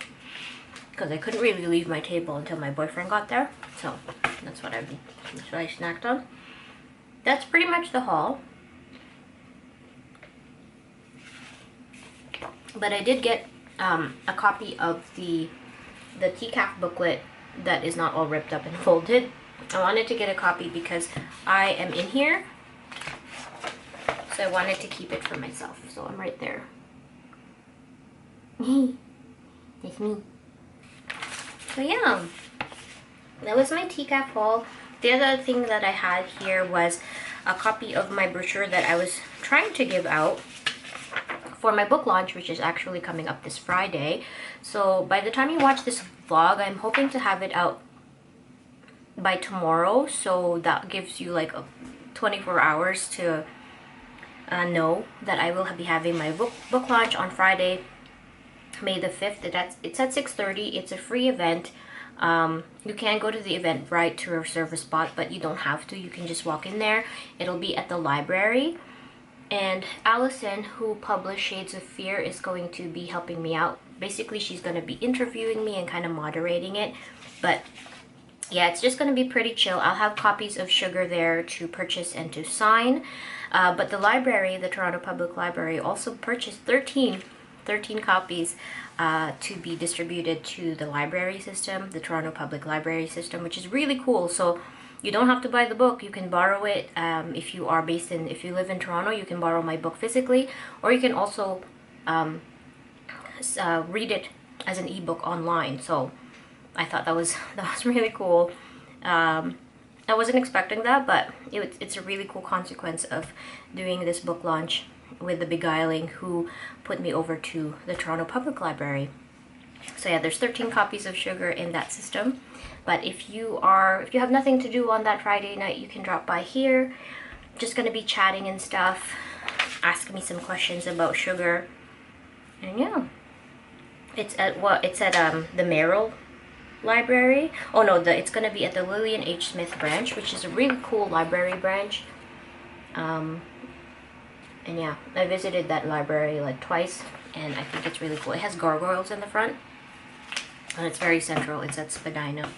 because I couldn't really leave my table until my boyfriend got there. So that's what I snacked on. That's pretty much the haul. But I did get a copy of the TCAF booklet that is not all ripped up and folded. I wanted to get a copy because I am in here. So I wanted to keep it for myself. So I'm right there. That's me. So yeah, that was my TCAF haul. The other thing that I had here was a copy of my brochure that I was trying to give out for my book launch, which is actually coming up this Friday. So by the time you watch this vlog, I'm hoping to have it out by tomorrow. So that gives you like 24 hours to know that I will be having my book launch on Friday, May the 5th. It's at 6:30. It's a free event. You can go to the Eventbrite to reserve a spot, but you don't have to. You can just walk in there. It'll be at the library. And Allison, who published Shades of Fear, is going to be helping me out. Basically, she's going to be interviewing me and kind of moderating it. But yeah, it's just going to be pretty chill. I'll have copies of Sugar there to purchase and to sign. But the library, the Toronto Public Library, also purchased 13 copies to be distributed to the library system, the Toronto Public Library system, which is really cool. So you don't have to buy the book. You can borrow it. If you live in Toronto, you can borrow my book physically, or you can also read it as an ebook online. So I thought that was really cool. I wasn't expecting that, but it's a really cool consequence of doing this book launch with the Beguiling, who put me over to the Toronto Public Library. So yeah, there's 13 copies of Sugar in that system. But if you have nothing to do on that Friday night, you can drop by here. Just gonna be chatting and stuff, ask me some questions about Sugar. And yeah, it's at the Merrill Library. Oh no, it's gonna be at the Lillian H. Smith branch, which is a really cool library branch. And yeah, I visited that library like twice, and I think it's really cool. It has gargoyles in the front, and it's very central. It's at Spadina.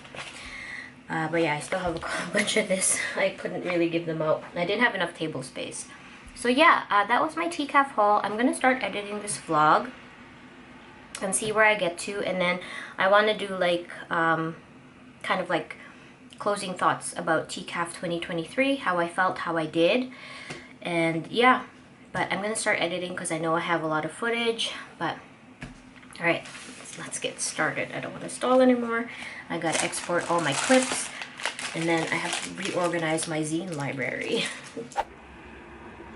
But yeah, I still have a bunch of this. I couldn't really give them out. I didn't have enough table space. So yeah, that was my TCAF haul. I'm gonna start editing this vlog and see where I get to, and then I want to do like kind of like closing thoughts about TCAF 2023, how I felt, how I did, and yeah. But I'm gonna start editing because I know I have a lot of footage. But all right, let's get started. I don't want to stall anymore. I gotta export all my clips, and then I have to reorganize my zine library.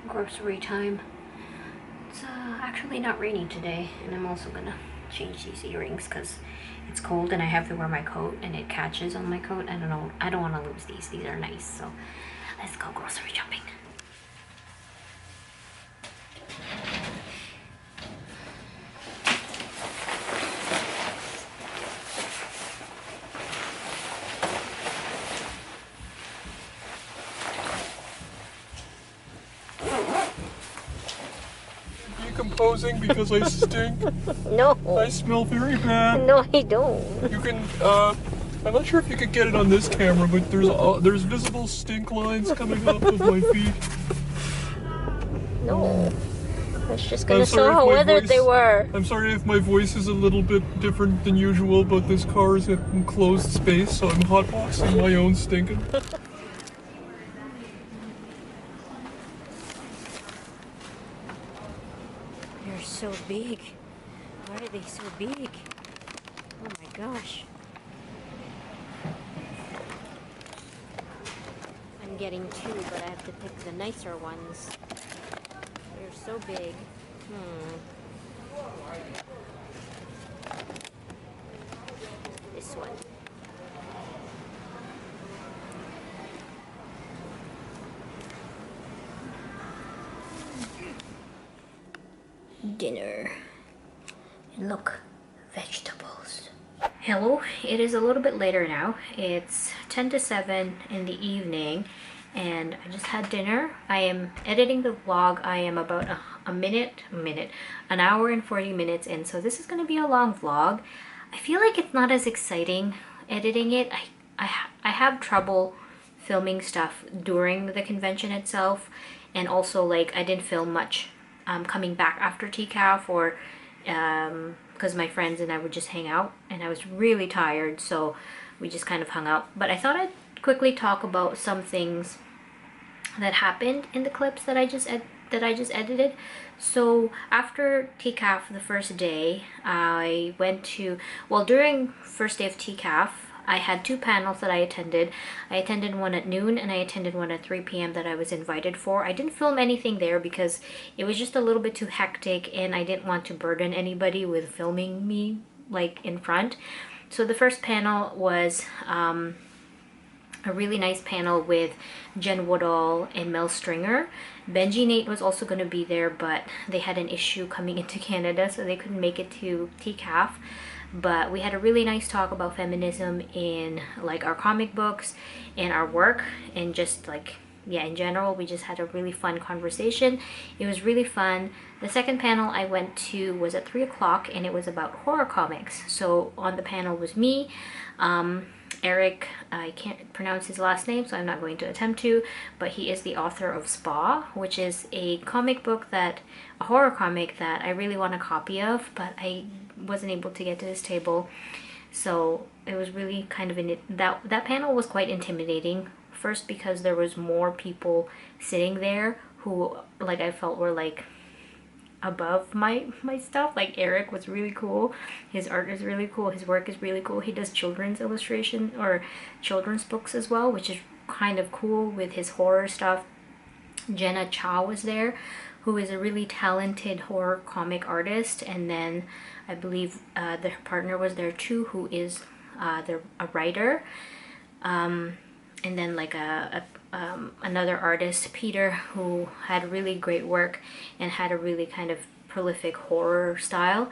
Grocery time. It's actually not raining today, and I'm also gonna change these earrings because it's cold and I have to wear my coat and it catches on my coat. I don't know. I don't want to lose these. These are nice. So let's go grocery shopping. Decomposing because I stink. No. I smell very bad. No, I don't. You can, I'm not sure if you could get it on this camera, but there's visible stink lines coming up of my feet. No. It's just gonna show how weathered they were. I'm sorry if my voice is a little bit different than usual, but this car is an enclosed space, so I'm hotboxing my own stinking. They're so big. Why are they so big? Oh my gosh. I'm getting two, but I have to pick the nicer ones. They're so big. This one. Dinner. And look, vegetables. Hello, it is a little bit later now. It's 10 to 7 in the evening, and I just had dinner. I am editing the vlog. I am about an hour and 40 minutes in, so this is going to be a long vlog. I feel like it's not as exciting editing it. I have trouble filming stuff during the convention itself, and also like I didn't film much coming back after TCAF, or because my friends and I would just hang out, and I was really tired, so we just kind of hung out. But I thought I'd quickly talk about some things that happened in the clips that I just edited. So after TCAF, the first day, I went to, well, during first day of TCAF, I had 2 panels that I attended. I attended one at noon and I attended one at 3 p.m. that I was invited for. I didn't film anything there because it was just a little bit too hectic and I didn't want to burden anybody with filming me like in front. So the first panel was a really nice panel with Jen Woodall and Mel Stringer. Benji Nate was also going to be there, but they had an issue coming into Canada, so they couldn't make it to TCAF. But we had a really nice talk about feminism in like our comic books and our work, and just like, yeah, in general, we just had a really fun conversation. It was really fun. The second panel I went to was at 3 o'clock, and it was about horror comics. So on the panel was me, Eric, I can't pronounce his last name, so I'm not going to attempt to, but he is the author of Spa, which is a comic book that, a horror comic that I really want a copy of, but I wasn't able to get to his table. So it was really kind of, that panel was quite intimidating. First because there was more people sitting there who like I felt were like above my stuff. Like Eric was really cool, his art is really cool, his work is really cool. He does children's illustration or children's books as well, which is kind of cool with his horror stuff. Jenna Chow was there, who is a really talented horror comic artist, and then I believe their partner was there too, who is a writer, and then like another artist, Peter, who had really great work and had a really kind of prolific horror style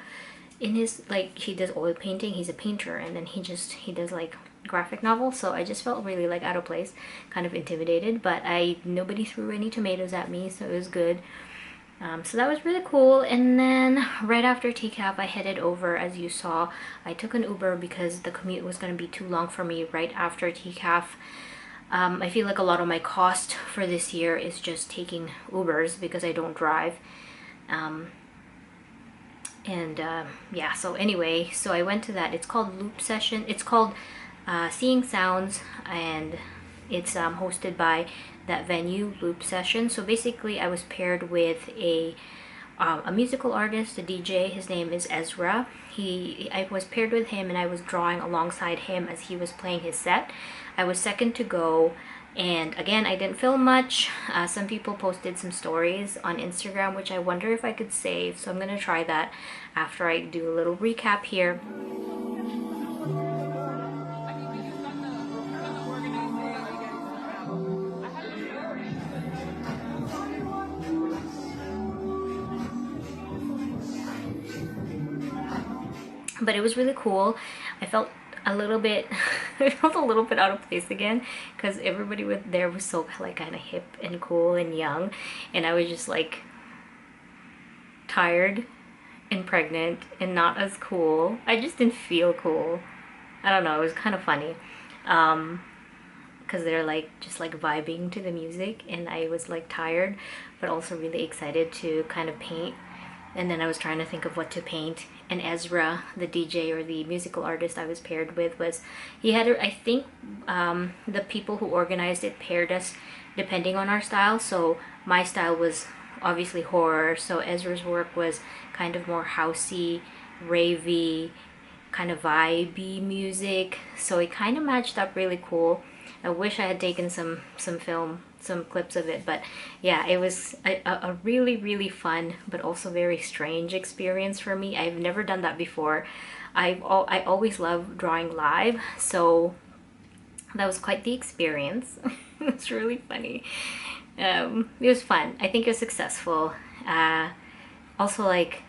in his, like, he does oil painting, he's a painter, and then he does like graphic novels. So I just felt really like out of place, kind of intimidated, but nobody threw any tomatoes at me, so it was good. So that was really cool. And then right after TCAF, I headed over, as you saw. I took an Uber because the commute was going to be too long for me right after TCAF. I feel like a lot of my cost for this year is just taking Ubers because I don't drive. Yeah, so anyway, so I went to that. It's called Loop Session. It's called Seeing Sounds, and it's hosted by that venue, Loop Session. So basically I was paired with a musical artist, a DJ. His name is Ezra. I was paired with him and I was drawing alongside him as he was playing his set. I was second to go, and again, I didn't film much. Some people posted some stories on Instagram, which I wonder if I could save, so I'm gonna try that after I do a little recap here. But it was really cool. I felt a little bit I felt a little bit out of place again because everybody there was so like kind of hip and cool and young, and I was just like tired and pregnant and not as cool. I just didn't feel cool. I don't know, it was kind of funny because they're like just like vibing to the music, and I was like tired but also really excited to kind of paint. And then I was trying to think of what to paint, and Ezra, the DJ or the musical artist I was paired with, he had, I think the people who organized it paired us depending on our style. So my style was obviously horror, so Ezra's work was kind of more housey, ravey, kind of vibey music, so it kind of matched up really cool. I wish I had taken some film, some clips of it, but yeah, it was a really, really fun but also very strange experience for me. I've never done that before. I always love drawing live, so that was quite the experience. It's really funny. It was fun. I think it was successful. Also, like,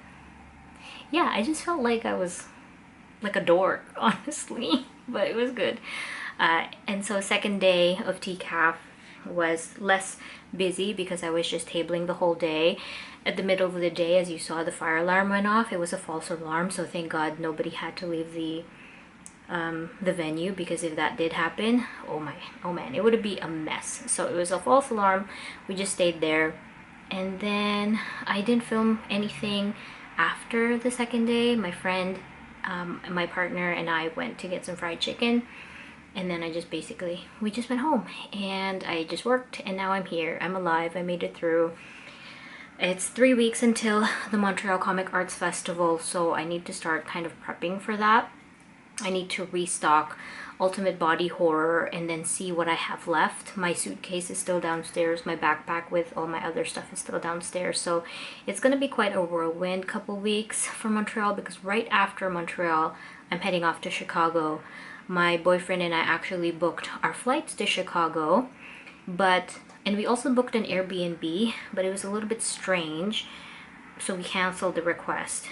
yeah, I just felt like I was like a dork, honestly, but it was good. And so second day of TCAF was less busy because I was just tabling the whole day. At the middle of the day, as you saw, the fire alarm went off. It was a false alarm, so thank God nobody had to leave the venue, because if that did happen, oh man, it would be a mess. So it was a false alarm. We just stayed there, and then I didn't film anything after the second day. My friend, my partner, and I went to get some fried chicken. And then we just went home and I just worked, and now I'm here. I'm alive. I made it through. It's 3 weeks until the Montreal Comic Arts Festival, so I need to start kind of prepping for that. I need to restock Ultimate Body Horror and then see what I have left. My suitcase is still downstairs. My backpack with all my other stuff is still downstairs. So it's going to be quite a whirlwind couple weeks for Montreal, because right after Montreal, I'm heading off to Chicago. My boyfriend and I actually booked our flights to Chicago, and we also booked an Airbnb, but it was a little bit strange, so we canceled the request.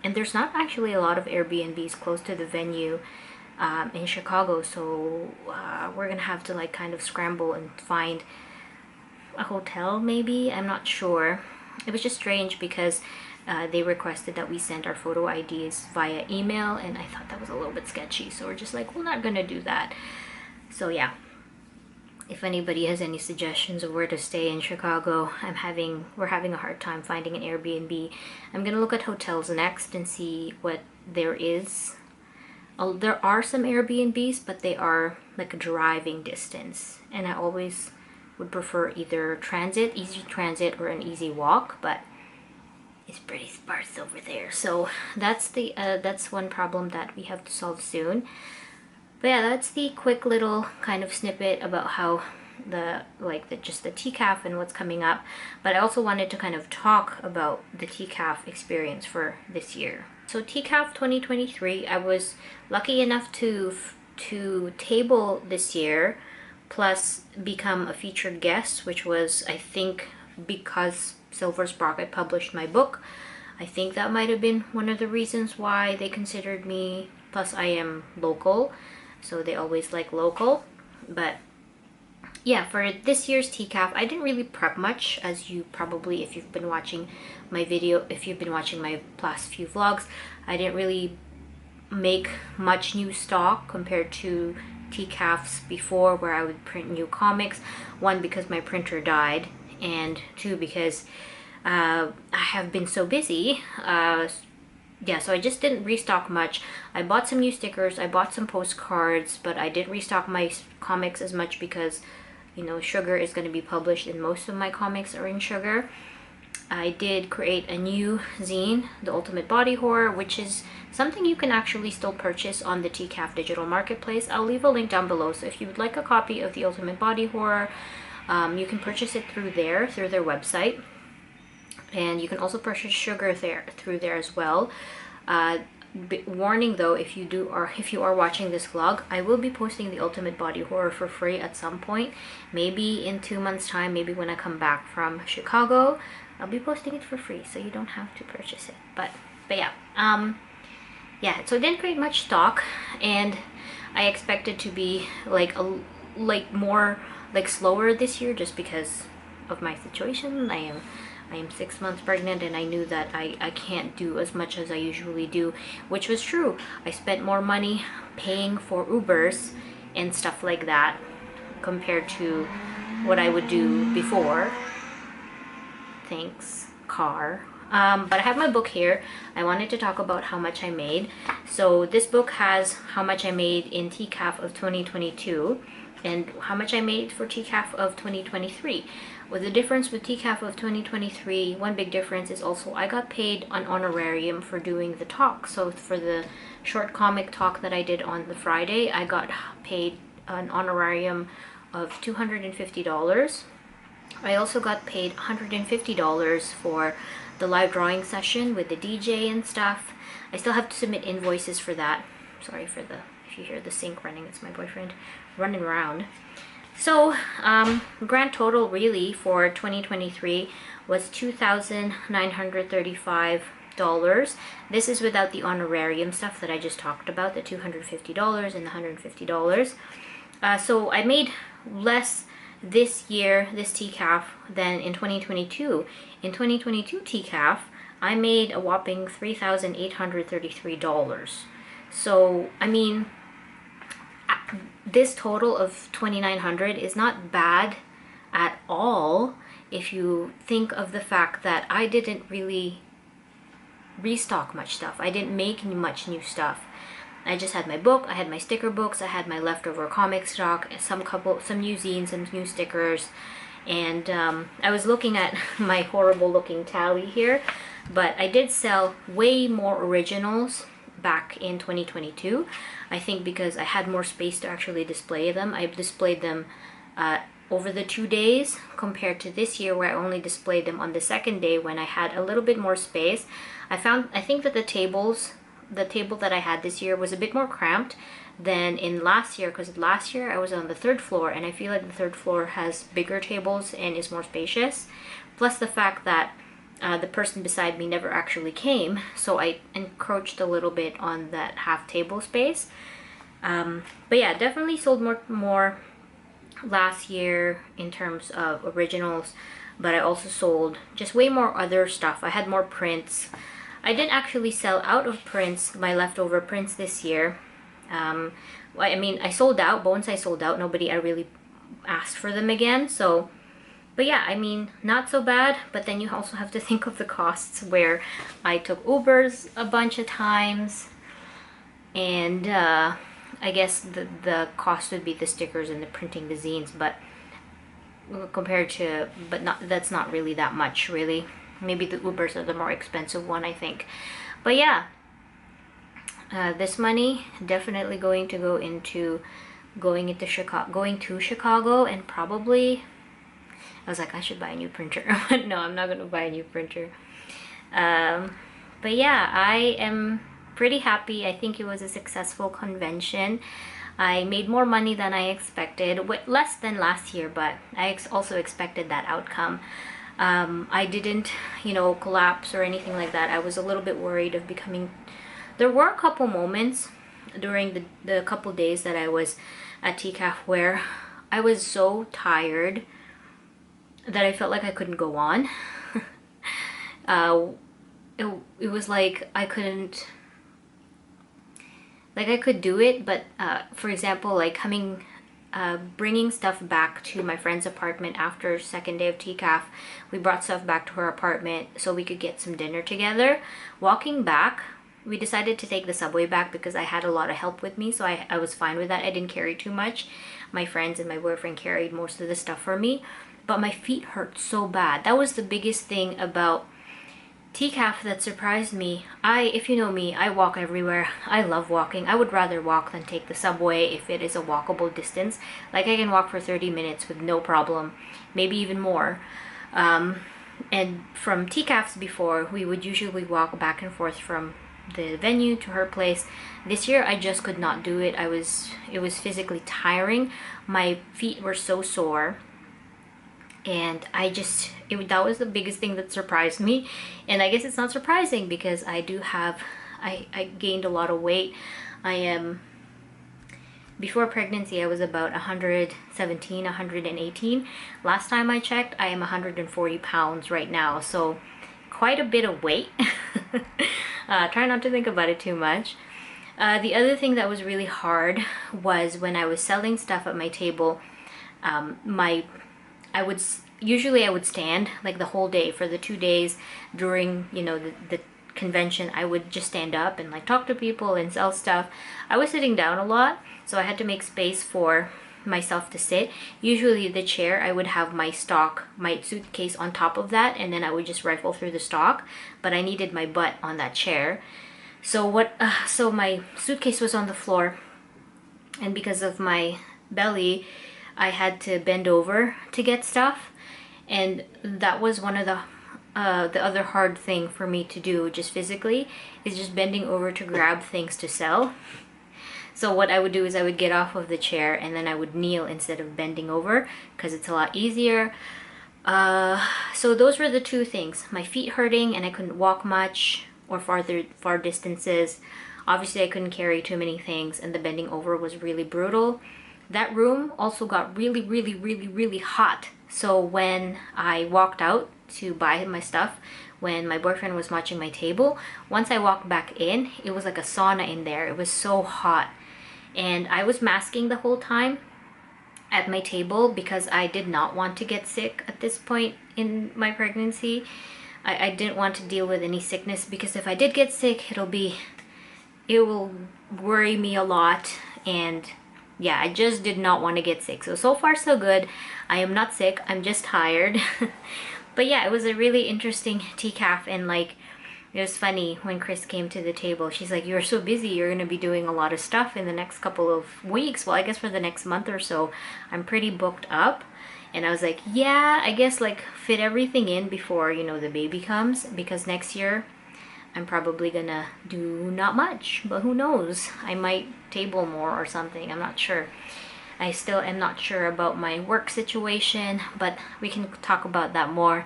And there's not actually a lot of Airbnbs close to the venue in Chicago, so we're gonna have to like kind of scramble and find a hotel maybe. I'm not sure. It was just strange because they requested that we send our photo IDs via email, and I thought that was a little bit sketchy, so we're just like, we're not gonna do that. So yeah, if anybody has any suggestions of where to stay in Chicago, we're having a hard time finding an Airbnb. I'm gonna look at hotels next and see what there is. There are some Airbnbs, but they are like a driving distance, and I always would prefer either easy transit or an easy walk, but it's pretty sparse over there. So that's one problem that we have to solve soon. But yeah, that's the quick little kind of snippet about how just the TCAF and what's coming up. But I also wanted to kind of talk about the TCAF experience for this year. So TCAF 2023, I was lucky enough to table this year, plus become a featured guest, which was, I think, because Silver Sprocket published my book. I think that might have been one of the reasons why they considered me. Plus I am local, so they always like local. But yeah, for this year's TCAF, I didn't really prep much, as you probably, if you've been watching my last few vlogs, I didn't really make much new stock compared to TCAFs before, where I would print new comics. One, because my printer died, and two, because I have been so busy. Yeah, so I just didn't restock much. I bought some new stickers, I bought some postcards, but I didn't restock my comics as much because, you know, sugar is going to be published and most of my comics are in sugar. I did create a new zine, The Ultimate Body Horror, which is something you can actually still purchase on the TCAF digital marketplace. I'll leave a link down below, so if you would like a copy of The Ultimate Body Horror, you can purchase it through their website. And you can also purchase sugar through there as well. Warning though, if you are watching this vlog, I will be posting The Ultimate Body Horror for free at some point. Maybe in 2 months time, maybe when I come back from Chicago, I'll be posting it for free, so you don't have to purchase it. But yeah, yeah. So I didn't create much stock, and I expected to be more slower this year, just because of my situation. I am 6 months pregnant, and I knew that I can't do as much as I usually do, which was true. I spent more money paying for Ubers and stuff like that compared to what I would do before. Thanks, car. But I have my book here. I wanted to talk about how much I made. So this book has how much I made in TCAF of 2022 and how much I made for TCAF of 2023. With the difference with TCAF of 2023, one big difference is also I got paid an honorarium for doing the talk. So for the short comic talk that I did on the Friday, I got paid an honorarium of $250. I also got paid $150 for the live drawing session with the DJ and stuff. I still have to submit invoices for that. Sorry for if you hear the sink running, it's my boyfriend running around. So grand total really for 2023 was $2,935. This is without the honorarium stuff that I just talked about, the $250 and the $150. So I made less this year, this TCAF, than in 2022. In 2022 TCAF, I made a whopping $3,833. So, I mean, this total of $2,900 is not bad at all if you think of the fact that I didn't really restock much stuff. I didn't make much new stuff. I just had my book, I had my sticker books, I had my leftover comic stock, some new zines, some new stickers, and I was looking at my horrible looking tally here, but I did sell way more originals back in 2022. I think because I had more space to actually display them. I displayed them over the 2 days compared to this year where I only displayed them on the second day when I had a little bit more space. I think that the table that I had this year was a bit more cramped than in last year, because last year I was on the 3rd floor and I feel like the 3rd floor has bigger tables and is more spacious, plus the fact that the person beside me never actually came, so I encroached a little bit on that half table space. But yeah, definitely sold more last year in terms of originals, but I also sold just way more other stuff. I had more prints. I didn't actually sell out of prints, my leftover prints this year. I mean, I sold out, Bonsai sold out, nobody I really asked for them again, so, but yeah, I mean, not so bad, but then you also have to think of the costs where I took Ubers a bunch of times, and I guess the cost would be the stickers and the printing the zines, but compared to, that's not really that much, really. Maybe the Ubers are the more expensive one, I think. But yeah, this money definitely going to go into going to Chicago, and probably, I was like, I should buy a new printer. No, I'm not gonna buy a new printer. But yeah, I am pretty happy. I think it was a successful convention. I made more money than I expected, less than last year, but I also expected that outcome. I didn't, collapse or anything like that. I was a little bit worried of becoming... There were a couple moments during the couple days that I was at TCAF where I was so tired that I felt like I couldn't go on. It was like I couldn't... Like I could do it, but for example, like bringing stuff back to my friend's apartment after second day of TCAF, we brought stuff back to her apartment so we could get some dinner together. Walking back, we decided to take the subway back because I had a lot of help with me, so I was fine with that. I didn't carry too much. My friends and my boyfriend carried most of the stuff for me, but my feet hurt so bad. That was the biggest thing about TCAF that surprised me. If you know me, I walk everywhere. I love walking. I would rather walk than take the subway if it is a walkable distance. Like I can walk for 30 minutes with no problem, maybe even more. And from TCAFs before, we would usually walk back and forth from the venue to her place. This year I just could not do it. It was physically tiring. My feet were so sore. And that was the biggest thing that surprised me. And I guess it's not surprising because I gained a lot of weight. Before pregnancy, I was about 117, 118. Last time I checked, I am 140 pounds right now. So quite a bit of weight. Try not to think about it too much. The other thing that was really hard was when I was selling stuff at my table, I would stand like the whole day for the 2 days during, the convention. I would just stand up and like talk to people and sell stuff. I was sitting down a lot, so I had to make space for myself to sit. Usually the chair, I would have my suitcase on top of that, and then I would just rifle through the stock, but I needed my butt on that chair. So my suitcase was on the floor, and because of my belly, I had to bend over to get stuff, and that was one of the other hard thing for me to do, just physically, is just bending over to grab things to sell. So what I would do is I would get off of the chair and then I would kneel instead of bending over because it's a lot easier. So those were the two things: my feet hurting and I couldn't walk much or far distances. Obviously I couldn't carry too many things, and the bending over was really brutal. That room also got really, really, really, really hot. So when I walked out to buy my stuff, when my boyfriend was watching my table, once I walked back in, it was like a sauna in there. It was so hot. And I was masking the whole time at my table because I did not want to get sick at this point in my pregnancy. I didn't want to deal with any sickness, because if I did get sick, it'll be it will worry me a lot. And yeah, I just did not want to get sick. So far so good. I am not sick, I'm just tired. But yeah, it was a really interesting TCAF, and like, it was funny when Chris came to the table. She's like, you're so busy, you're going to be doing a lot of stuff in the next couple of weeks. Well, I guess for the next month or so, I'm pretty booked up. And I was like, yeah, I guess like fit everything in before, you know, the baby comes. Because next year, I'm probably going to do not much. But who knows? I might table more or something. I'm not sure. I still am not sure about my work situation. But we can talk about that more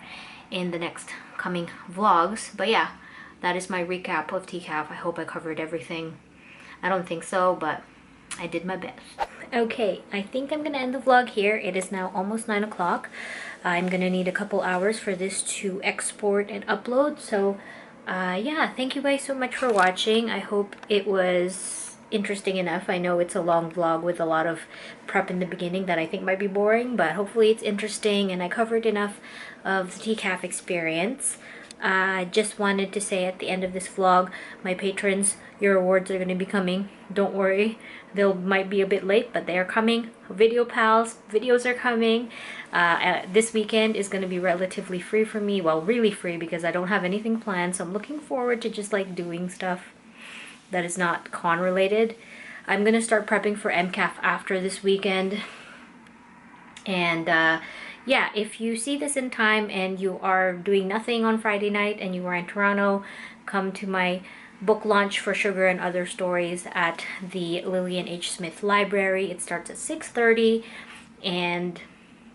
in the next coming vlogs. But yeah, that is my recap of TCAF. I hope I covered everything. I don't think so, but I did my best. Okay, I think I'm gonna end the vlog here. It is now almost 9 o'clock. I'm gonna need a couple hours for this to export and upload. So yeah, thank you guys so much for watching. I hope it was interesting enough. I know it's a long vlog with a lot of prep in the beginning that I think might be boring, but hopefully it's interesting and I covered enough of the TCAF experience. I just wanted to say at the end of this vlog, my patrons, your awards are going to be coming. Don't worry, they might be a bit late, but they are coming. Video pals, videos are coming. This weekend is going to be relatively free for me. Well, really free, because I don't have anything planned. So I'm looking forward to just like doing stuff that is not con related. I'm going to start prepping for MCAF after this weekend. And yeah, if you see this in time and you are doing nothing on Friday night and you are in Toronto, come to my book launch for Sugar and Other Stories at the Lillian H. Smith Library. It starts at 6:30, and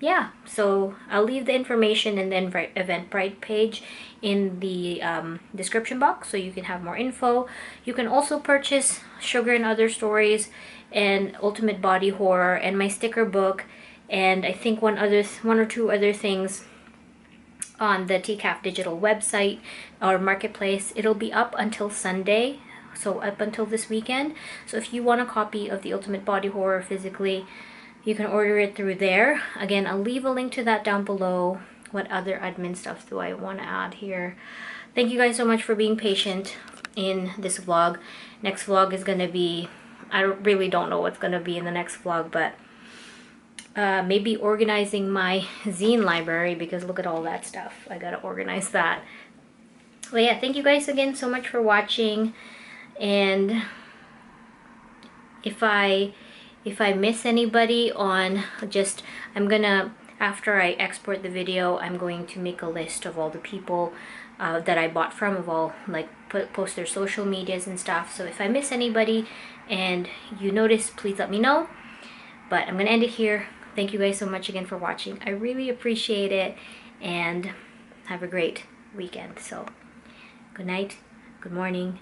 yeah, so I'll leave the information and then Eventbrite page in the description box so you can have more info. You can also purchase Sugar and Other Stories and Ultimate Body Horror and my sticker book, and I think one or two other things on the TCAF digital website or marketplace. It'll be up until Sunday, so up until this weekend. So if you want a copy of the Ultimate Body Horror physically, you can order it through there. Again, I'll leave a link to that down below. What other admin stuff do I want to add here? Thank you guys so much for being patient in this vlog. Next vlog is going to be, I really don't know what's going to be in the next vlog, but maybe organizing my zine library, because look at all that stuff. I gotta organize that. But yeah, thank you guys again so much for watching. And if I miss anybody on, just, I'm gonna, after I export the video, I'm going to make a list of all the people that I bought from, of all, like, post their social medias and stuff. So if I miss anybody and you notice, please let me know. But I'm gonna end it here. Thank you guys so much again for watching. I really appreciate it, and have a great weekend. So good night, good morning,